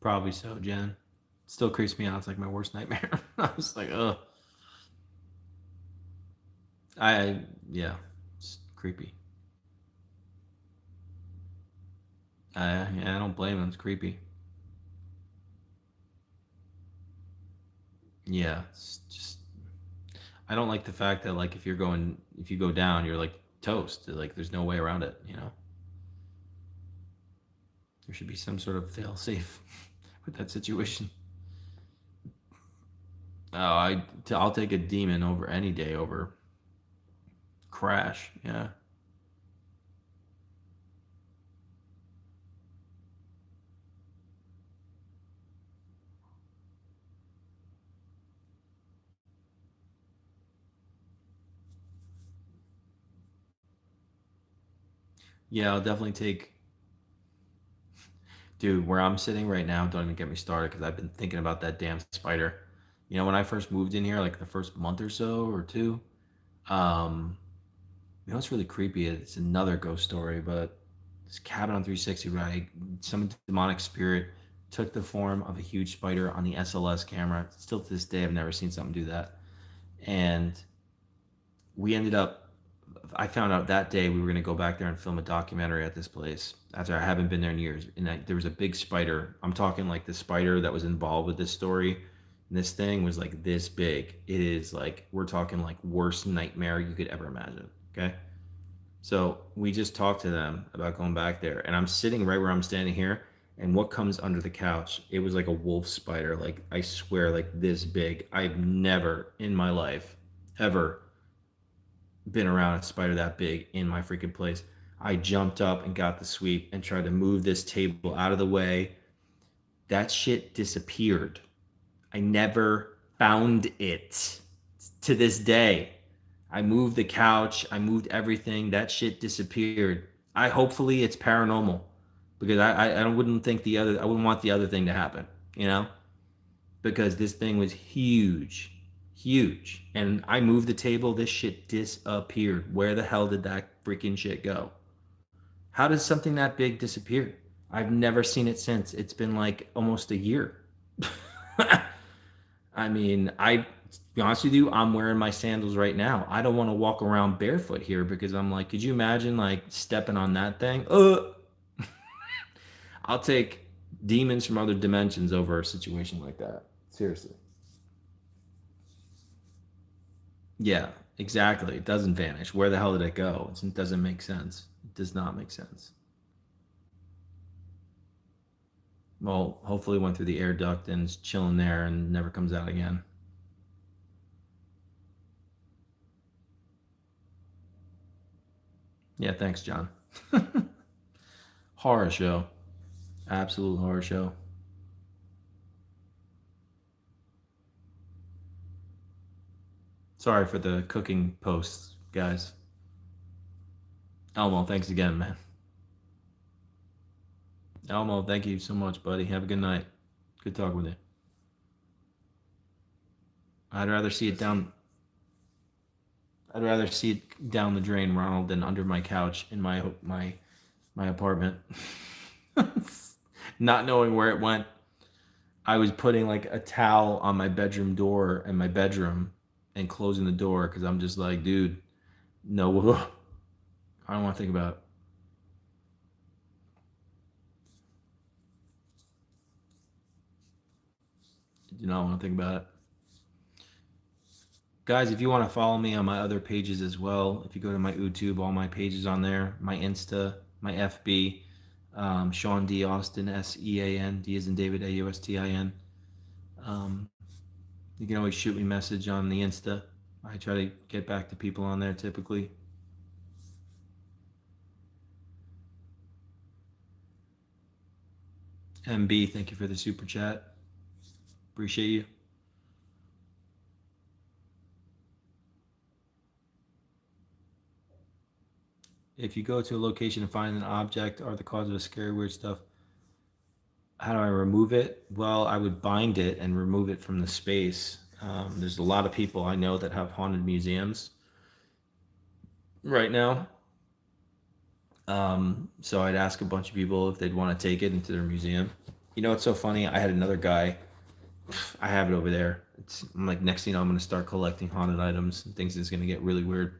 Probably so, Jen. Still creeps me out. It's like my worst nightmare. I was like, ugh. Yeah, it's creepy. I don't blame him. It's creepy. Yeah, it's just I don't like the fact that like if you go down, you're like toast. Like there's no way around it. You know, there should be some sort of fail safe with that situation. Oh, I'll take a demon over any day over Crash. Yeah. Yeah, I'll definitely take. Dude, where I'm sitting right now, don't even get me started because I've been thinking about that damn spider. You know, when I first moved in here, like the first month or so or two, you know, it's really creepy. It's another ghost story, but this cabin on 360, right? Some demonic spirit took the form of a huge spider on the SLS camera. Still to this day, I've never seen something do that. And we ended up, I found out that day we were going to go back there and film a documentary at this place after I haven't been there in years. And there was a big spider. I'm talking like the spider that was involved with this story. And this thing was like this big. It is like, we're talking like worst nightmare you could ever imagine. Okay. So we just talked to them about going back there. And I'm sitting right where I'm standing here. And what comes under the couch? It was like a wolf spider. Like, I swear, like this big. I've never in my life ever been around a spider that big in my freaking place. I jumped up and got the sweep and tried to move this table out of the way. That shit disappeared. I never found it to this day. I moved the couch, I moved everything. That shit disappeared. Hopefully it's paranormal because I wouldn't think I wouldn't want the other thing to happen, you know? Because this thing was huge, huge. And I moved the table, this shit disappeared. Where the hell did that freaking shit go? How does something that big disappear? I've never seen it since. It's been like almost a year. I mean, to be honest with you, I'm wearing my sandals right now. I don't want to walk around barefoot here because I'm like, could you imagine like stepping on that thing? I'll take demons from other dimensions over a situation like that. Seriously. Yeah, exactly. It doesn't vanish. Where the hell did it go? It doesn't make sense. It does not make sense. Well, hopefully it went through the air duct and is chilling there and never comes out again. Yeah, thanks, John. Horror show. Absolute horror show. Sorry for the cooking posts, guys. Elmo, thanks again, man. Elmo, thank you so much, buddy. Have a good night. Good talk with you. I'd rather see it down. I'd rather see it down the drain, Ronald, than under my couch in my apartment. Not knowing where it went. I was putting like a towel on my bedroom door in my bedroom and closing the door because I'm just like, dude, no, I don't want to think about it. You know, I want to think about it. Guys, if you want to follow me on my other pages as well, if you go to my YouTube, all my pages on there, my Insta, my FB, Sean D. Austin, SEAN, D as in David, AUSTIN. You can always shoot me a message on the Insta. I try to get back to people on there typically. MB, thank you for the super chat. Appreciate you. If you go to a location and find an object or the cause of a scary, weird stuff, how do I remove it? Well, I would bind it and remove it from the space. There's a lot of people I know that have haunted museums right now. So I'd ask a bunch of people if they'd want to take it into their museum. You know, it's so funny. I had another guy. I have it over there. I'm like, next thing you know, I'm going to start collecting haunted items and things is going to get really weird.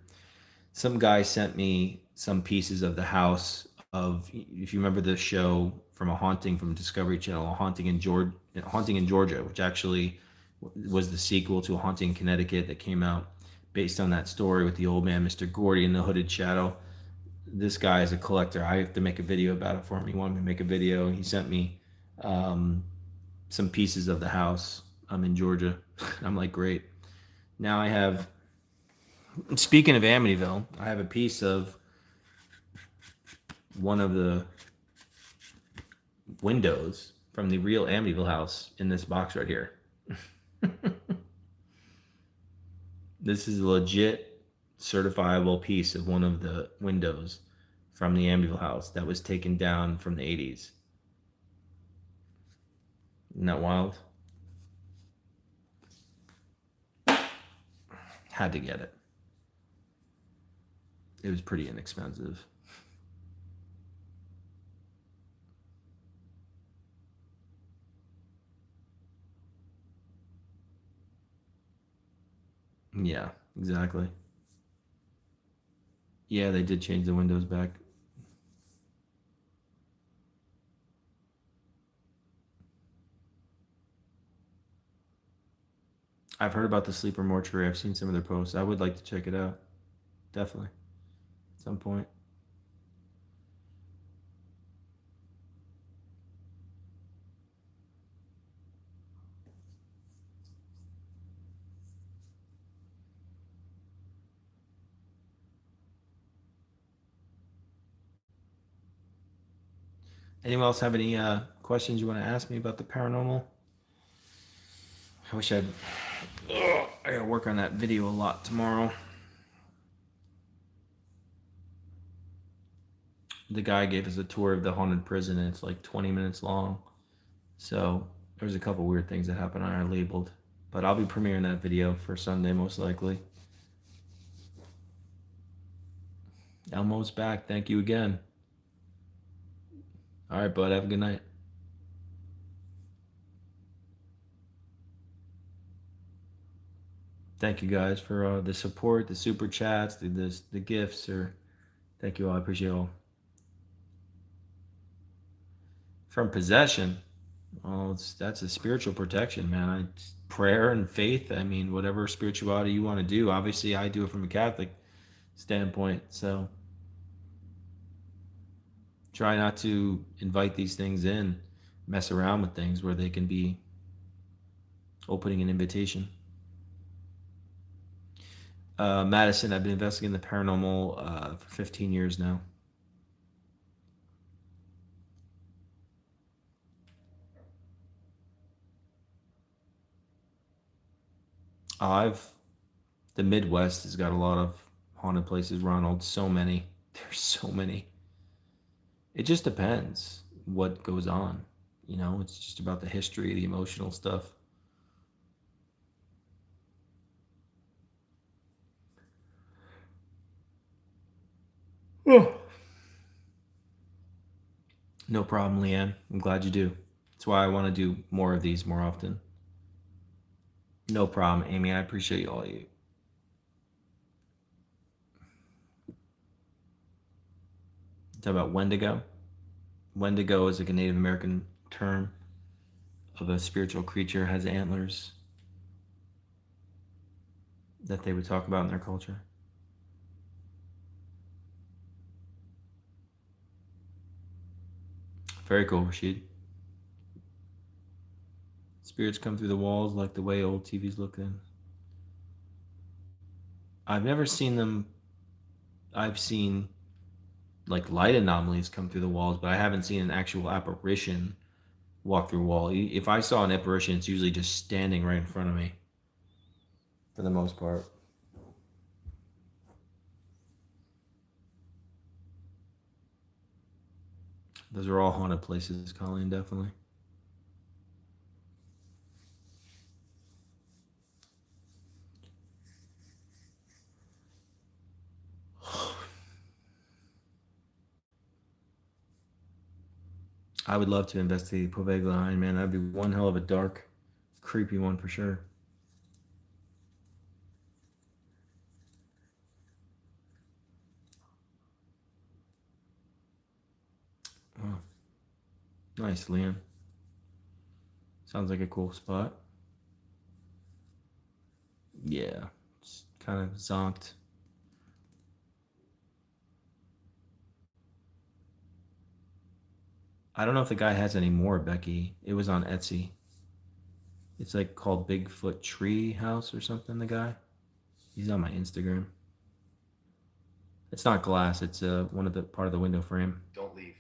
Some guy sent me some pieces of the house of, if you remember the show from A Haunting from Discovery Channel, A Haunting in Georgia, which actually was the sequel to A Haunting in Connecticut that came out based on that story with the old man, Mr. Gordy, in the hooded shadow. This guy is a collector. I have to make a video about it for him. He wanted me to make a video. He sent me some pieces of the house. I'm in Georgia. I'm like, great. Now I have, speaking of Amityville, I have a piece of one of the windows from the real Amityville house in this box right here. This is a legit certifiable piece of one of the windows from the Amityville house that was taken down from the 80s. Isn't that wild? Had to get it. It was pretty inexpensive. Yeah, exactly. Yeah, they did change the windows back. I've heard about the sleeper mortuary. I've seen some of their posts. I would like to check it out. Definitely. At some point. Anyone else have any questions you want to ask me about the paranormal? I wish I gotta work on that video a lot tomorrow. The guy gave us a tour of the haunted prison, and it's like 20 minutes long. So there's a couple weird things that happen on our labeled. But I'll be premiering that video for Sunday, most likely. Elmo's back. Thank you again. All right, bud. Have a good night. Thank you guys for the support, the super chats, the gifts. Thank you all. I appreciate it all. From possession, well, that's a spiritual protection, man. Prayer and faith. I mean, whatever spirituality you want to do. Obviously, I do it from a Catholic standpoint. So try not to invite these things in, mess around with things where they can be opening an invitation. Madison, I've been investigating the paranormal for 15 years now. The Midwest has got a lot of haunted places, Ronald. So many. There's so many. It just depends what goes on. You know, it's just about the history, the emotional stuff. No problem, Leanne. I'm glad you do. That's why I want to do more of these more often. No problem, Amy. I appreciate all you. Talk about Wendigo. Wendigo is like a Native American term of a spiritual creature, has antlers that they would talk about in their culture. Very cool, Rashid. Spirits come through the walls like the way old TVs look in. I've never seen them. I've seen like light anomalies come through the walls, but I haven't seen an actual apparition walk through a wall. If I saw an apparition, it's usually just standing right in front of me for the most part. Those are all haunted places, Colleen, definitely. I would love to investigate Poveglia Line, man. That'd be one hell of a dark, creepy one for sure. Oh. Nice, Liam. Sounds like a cool spot. Yeah, it's kind of zonked. I don't know if the guy has any more, Becky. It was on Etsy. It's like called Bigfoot Tree House or something, the guy. He's on my Instagram. It's not glass, it's one of the part of the window frame. Don't leave.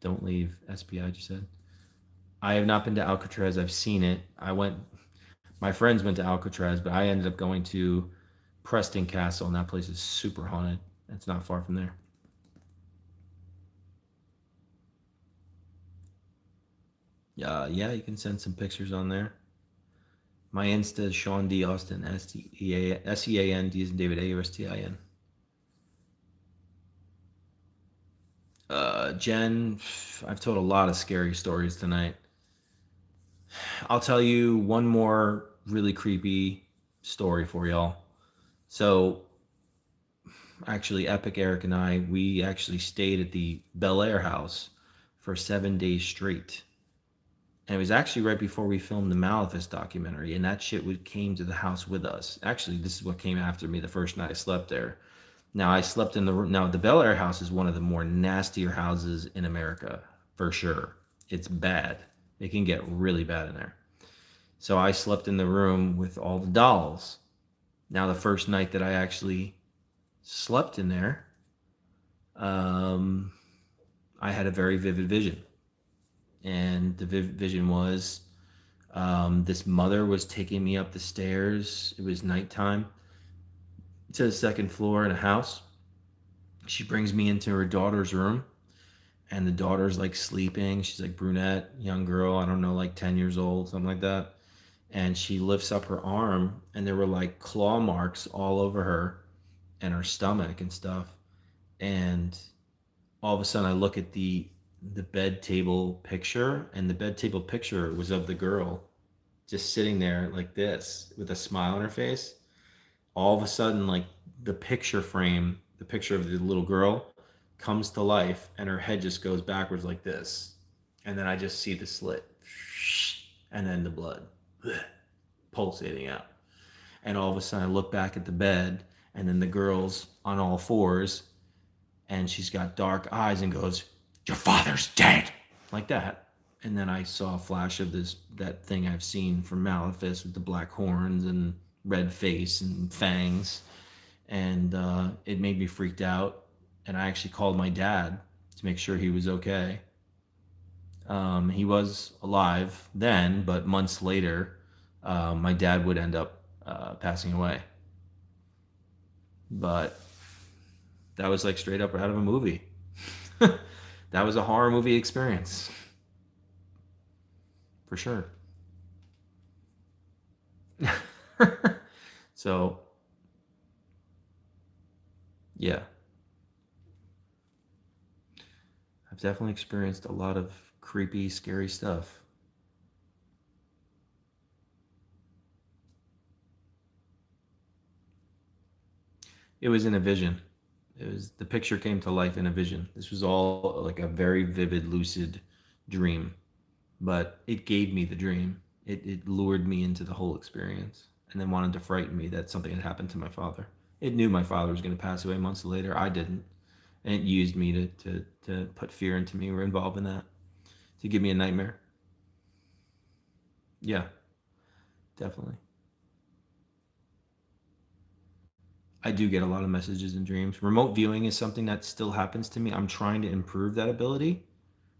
Don't leave, SPI just said. I have not been to Alcatraz. I've seen it. My friends went to Alcatraz, but I ended up going to Preston Castle, and that place is super haunted. It's not far from there. Yeah, you can send some pictures on there. My Insta is Sean D. Austin, S-E-A-N, D as in David, A-U-S-T-I-N. Jen, I've told a lot of scary stories tonight. I'll tell you one more really creepy story for y'all. So, actually, Epic Eric and I, we actually stayed at the Bel Air house for 7 days straight. And it was actually right before we filmed the Malefus documentary, and that shit came to the house with us. Actually, this is what came after me the first night I slept there. Now, I slept in the room. Now, the Bel Air house is one of the more nastier houses in America, for sure. It's bad. It can get really bad in there. So I slept in the room with all the dolls. Now, the first night that I actually slept in there, I had a very vivid vision. And the vision was this mother was taking me up the stairs. It was nighttime to the second floor in a house. She brings me into her daughter's room, and the daughter's like sleeping. She's like brunette, young girl, I don't know, like 10 years old, something like that. And she lifts up her arm, and there were like claw marks all over her and her stomach and stuff. And all of a sudden I look at the bed table picture, and the bed table picture was of the girl just sitting there like this with a smile on her face. All of a sudden, like the picture frame, the picture of the little girl comes to life, and her head just goes backwards like this. And then I just see the slit, and then the blood pulsating out. And all of a sudden I look back at the bed, and then the girl's on all fours, and she's got dark eyes and goes, "Your father's dead," like that. And then I saw a flash of that thing I've seen from Malefus with the black horns and red face and fangs, and it made me freaked out. And I actually called my dad to make sure he was okay. He was alive then, but months later, my dad would end up passing away. But that was like straight up out of a movie. That was a horror movie experience. For sure. So, yeah. I've definitely experienced a lot of creepy, scary stuff. It was in a vision. The picture came to life in a vision. This was all like a very vivid, lucid dream, but it gave me the dream. It lured me into the whole experience and then wanted to frighten me that something had happened to my father. It knew my father was going to pass away months later. I didn't. And it used me to put fear into me or involve in that, to give me a nightmare. Yeah, definitely. I do get a lot of messages in dreams. Remote viewing is something that still happens to me. I'm trying to improve that ability.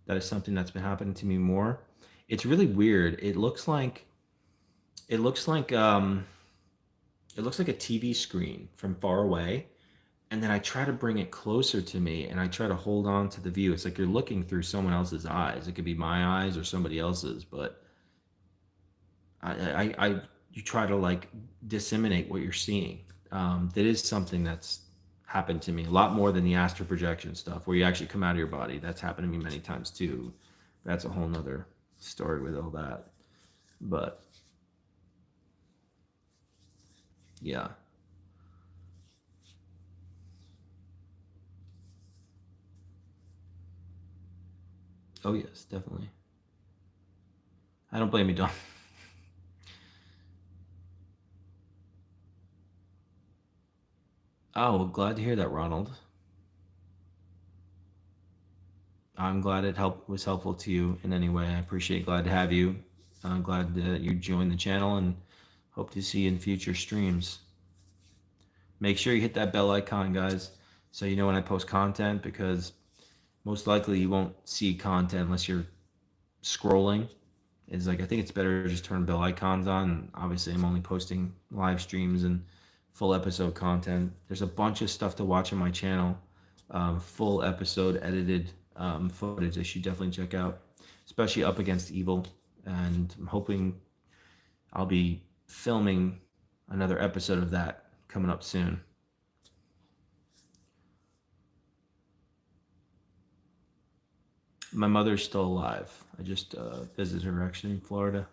That is something that's been happening to me more. It's really weird. It looks like it looks like a TV screen from far away, and then I try to bring it closer to me and I try to hold on to the view. It's like you're looking through someone else's eyes. It could be my eyes or somebody else's, but you try to like disseminate what you're seeing. That is something that's happened to me a lot more than the astral projection stuff, where you actually come out of your body. That's happened to me many times too. That's a whole nother story with all that. But yeah. Oh yes, definitely. I don't blame you, Don. Oh, well, glad to hear that, Ronald. I'm glad it was helpful to you in any way. I appreciate. Glad to have you. I'm glad that you joined the channel and hope to see you in future streams. Make sure you hit that bell icon, guys, so you know when I post content, because most likely you won't see content unless you're scrolling. It's like, I think it's better to just turn bell icons on. Obviously, I'm only posting live streams and full episode content. There's a bunch of stuff to watch on my channel. Full episode edited footage I should definitely check out, especially Up Against Evil. And I'm hoping I'll be filming another episode of that coming up soon. My mother's still alive. I just visited her actually in Florida.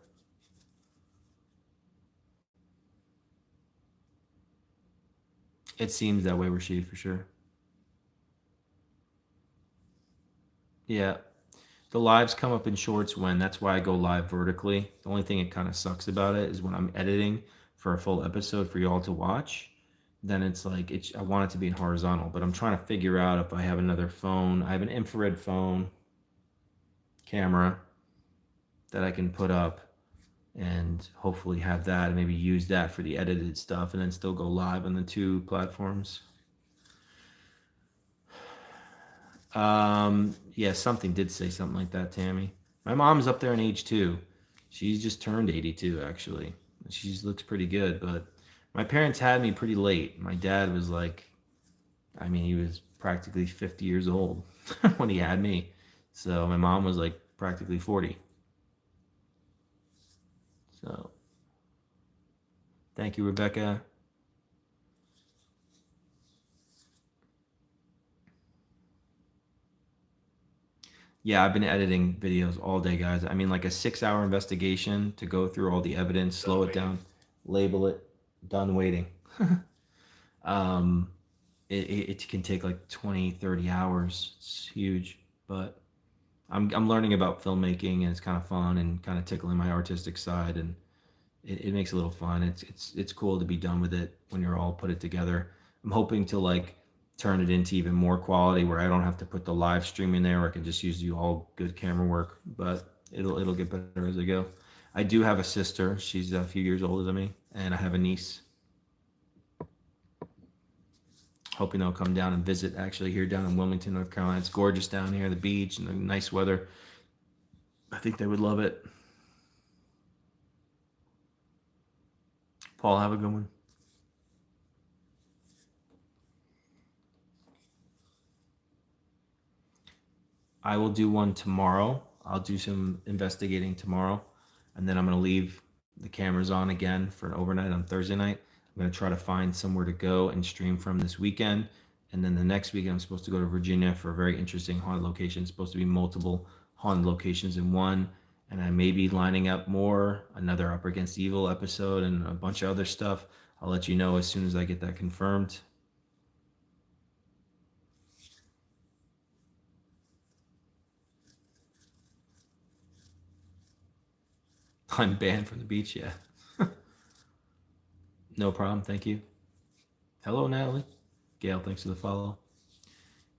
It seems that way, Rashid, for sure. Yeah. The lives come up in shorts when that's why I go live vertically. The only thing it kind of sucks about it is when I'm editing for a full episode for y'all to watch, then it's like I want it to be in horizontal, but I'm trying to figure out if I have another phone. I have an infrared phone camera that I can put up and hopefully have that and maybe use that for the edited stuff and then still go live on the two platforms. Yeah, something did say something like that, Tammy. My mom's up there in age too. She's just turned 82, actually. She looks pretty good, but my parents had me pretty late. My dad was like, I mean, he was practically 50 years old when he had me. So my mom was like practically 40. So thank you, Rebecca. Yeah, I've been editing videos all day, guys. I mean, like a 6-hour investigation to go through all the evidence, slow it down, label it, done waiting. um, it can take like 20, 30 hours. It's huge, but I'm learning about filmmaking and it's kind of fun and kind of tickling my artistic side, and it makes it a little fun. It's cool to be done with it when you're all put it together. I'm hoping to like turn it into even more quality where I don't have to put the live stream in there, or I can just use you all good camera work, but it'll get better as I go. I do have a sister. She's a few years older than me, and I have a niece. Hoping they'll come down and visit actually here down in Wilmington, North Carolina. It's gorgeous down here, the beach and the nice weather. I think they would love it. Paul, have a good one. I will do one tomorrow. I'll do some investigating tomorrow, and then I'm going to leave the cameras on again for an overnight on Thursday night. I'm going to try to find somewhere to go and stream from this weekend, And then the next week I'm supposed to go to Virginia for a very interesting haunted location. It's supposed to be multiple haunted locations in one. And I may be lining up more, another Up Against Evil episode and a bunch of other stuff. I'll let you know as soon as I get that confirmed. I'm banned from the beach, yeah. No problem, thank you. Hello, Natalie. Gail, thanks for the follow.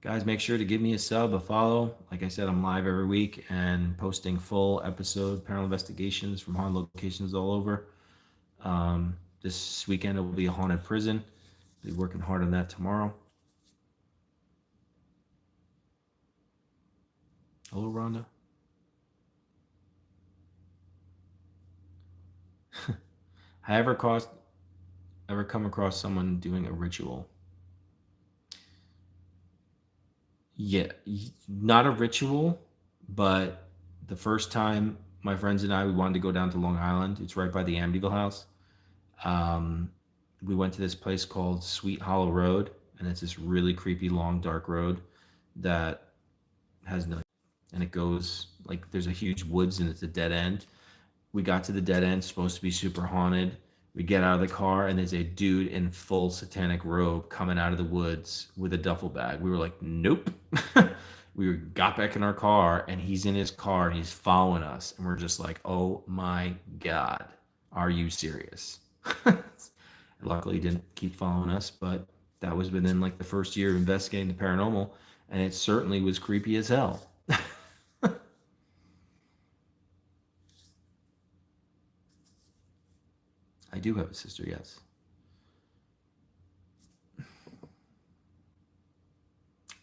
Guys, make sure to give me a sub, a follow. Like I said, I'm live every week and posting full episode paranormal investigations from haunted locations all over. This weekend it will be a haunted prison. I'll be working hard on that tomorrow. Hello, Rhonda. I ever come across someone doing a ritual? Yeah, not a ritual, but the first time my friends and I, we wanted to go down to Long Island. It's right by the Amityville house. We went to this place called Sweet Hollow Road, and it's this really creepy, long, dark road that has no, and it goes like there's a huge woods and it's a dead end. We got to the dead end, supposed to be super haunted. We get out of the car and there's a dude in full satanic robe coming out of the woods with a duffel bag. We were like, nope. We got back in our car and he's in his car and he's following us. And we're just like, oh my God, are you serious? Luckily, he didn't keep following us, but that was within like the first year of investigating the paranormal. And it certainly was creepy as hell. I do have a sister, yes.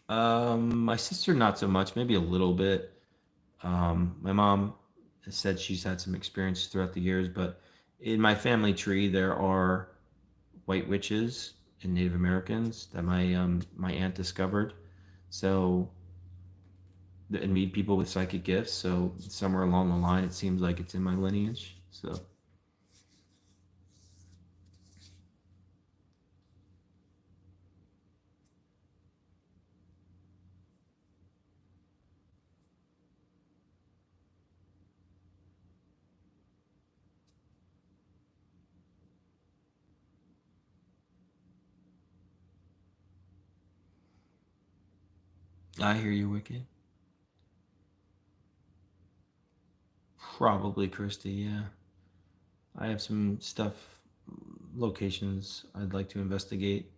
My sister, not so much, maybe a little bit. My mom has said she's had some experience throughout the years, but in my family tree, there are white witches and Native Americans that my aunt discovered. So, and meet people with psychic gifts. So somewhere along the line, it seems like it's in my lineage. So. I hear you, Wicked. Probably Christy, yeah. I have some stuff, locations I'd like to investigate.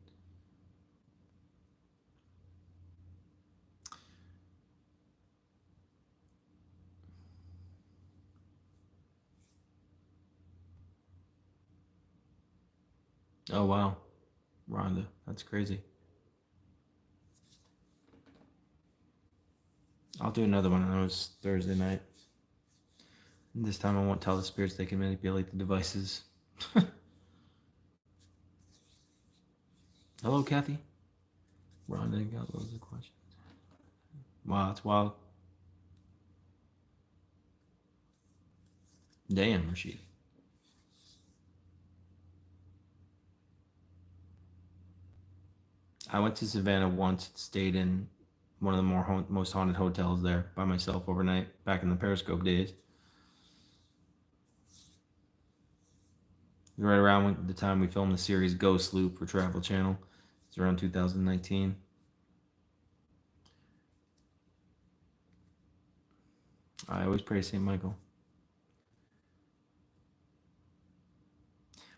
Oh, wow. Rhonda, that's crazy. I'll do another one of those Thursday night. This time I won't tell the spirits they can manipulate the devices. Hello, Kathy. Rhonda got loads of questions. Wow, it's wild. Damn, Rashid. I went to Savannah once, stayed in one of the most haunted hotels there by myself overnight back in the Periscope days. Right around the time we filmed the series Ghost Loop for Travel Channel. It's around 2019. I always pray to St. Michael.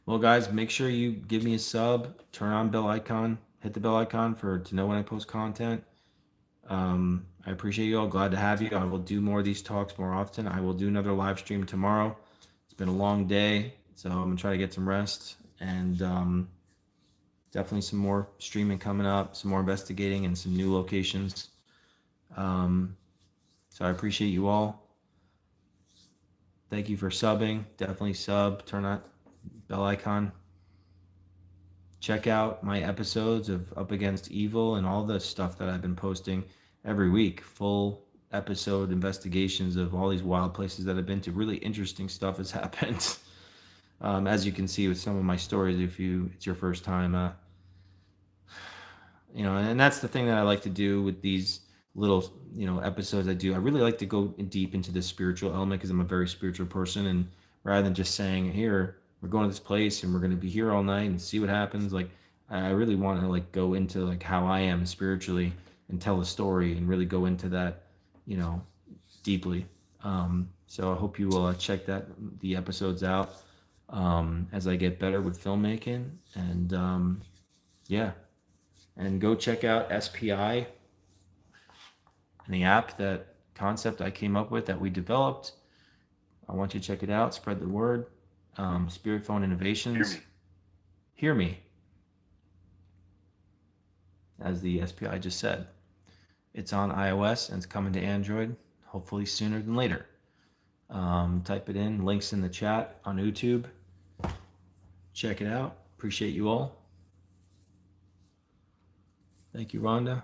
Well, guys, make sure you give me a sub, turn on bell icon, hit the bell icon to know when I post content. I appreciate you all. Glad to have you. I will do more of these talks more often. I will do another live stream tomorrow. It's been a long day, so I'm gonna try to get some rest and definitely some more streaming coming up, some more investigating, and some new locations. So I appreciate you all. Thank you for subbing. Definitely sub. Turn on bell icon. Check out my episodes of Up Against Evil and all the stuff that I've been posting every week. Full episode investigations of all these wild places that I've been to. Really interesting stuff has happened. As you can see with some of my stories, if it's your first time, you know, and that's the thing that I like to do with these little, you know, episodes I do. I really like to go deep into the spiritual element because I'm a very spiritual person, and rather than just saying, here, we're going to this place and we're going to be here all night and see what happens, like I really want to like go into like how I am spiritually and tell a story and really go into that, you know, deeply. So I hope you will check the episodes out as I get better with filmmaking, and yeah, and go check out SPI and the app, that concept I came up with that we developed. I want you to check it out. Spread the word. Spirit Phone Innovations. Hear me. As the SPI just said. It's on iOS and it's coming to Android, hopefully sooner than later. Type it in. Links in the chat on YouTube. Check it out. Appreciate you all. Thank you, Rhonda.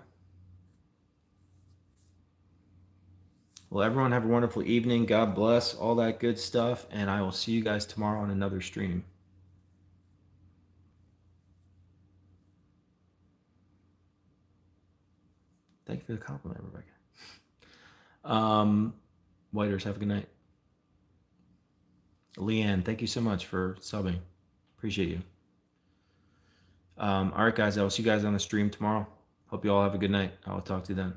Well, everyone have a wonderful evening. God bless, all that good stuff. And I will see you guys tomorrow on another stream. Thank you for the compliment, Rebecca. Whiters, have a good night. Leanne, thank you so much for subbing. Appreciate you. All right, guys, I will see you guys on the stream tomorrow. Hope you all have a good night. I will talk to you then.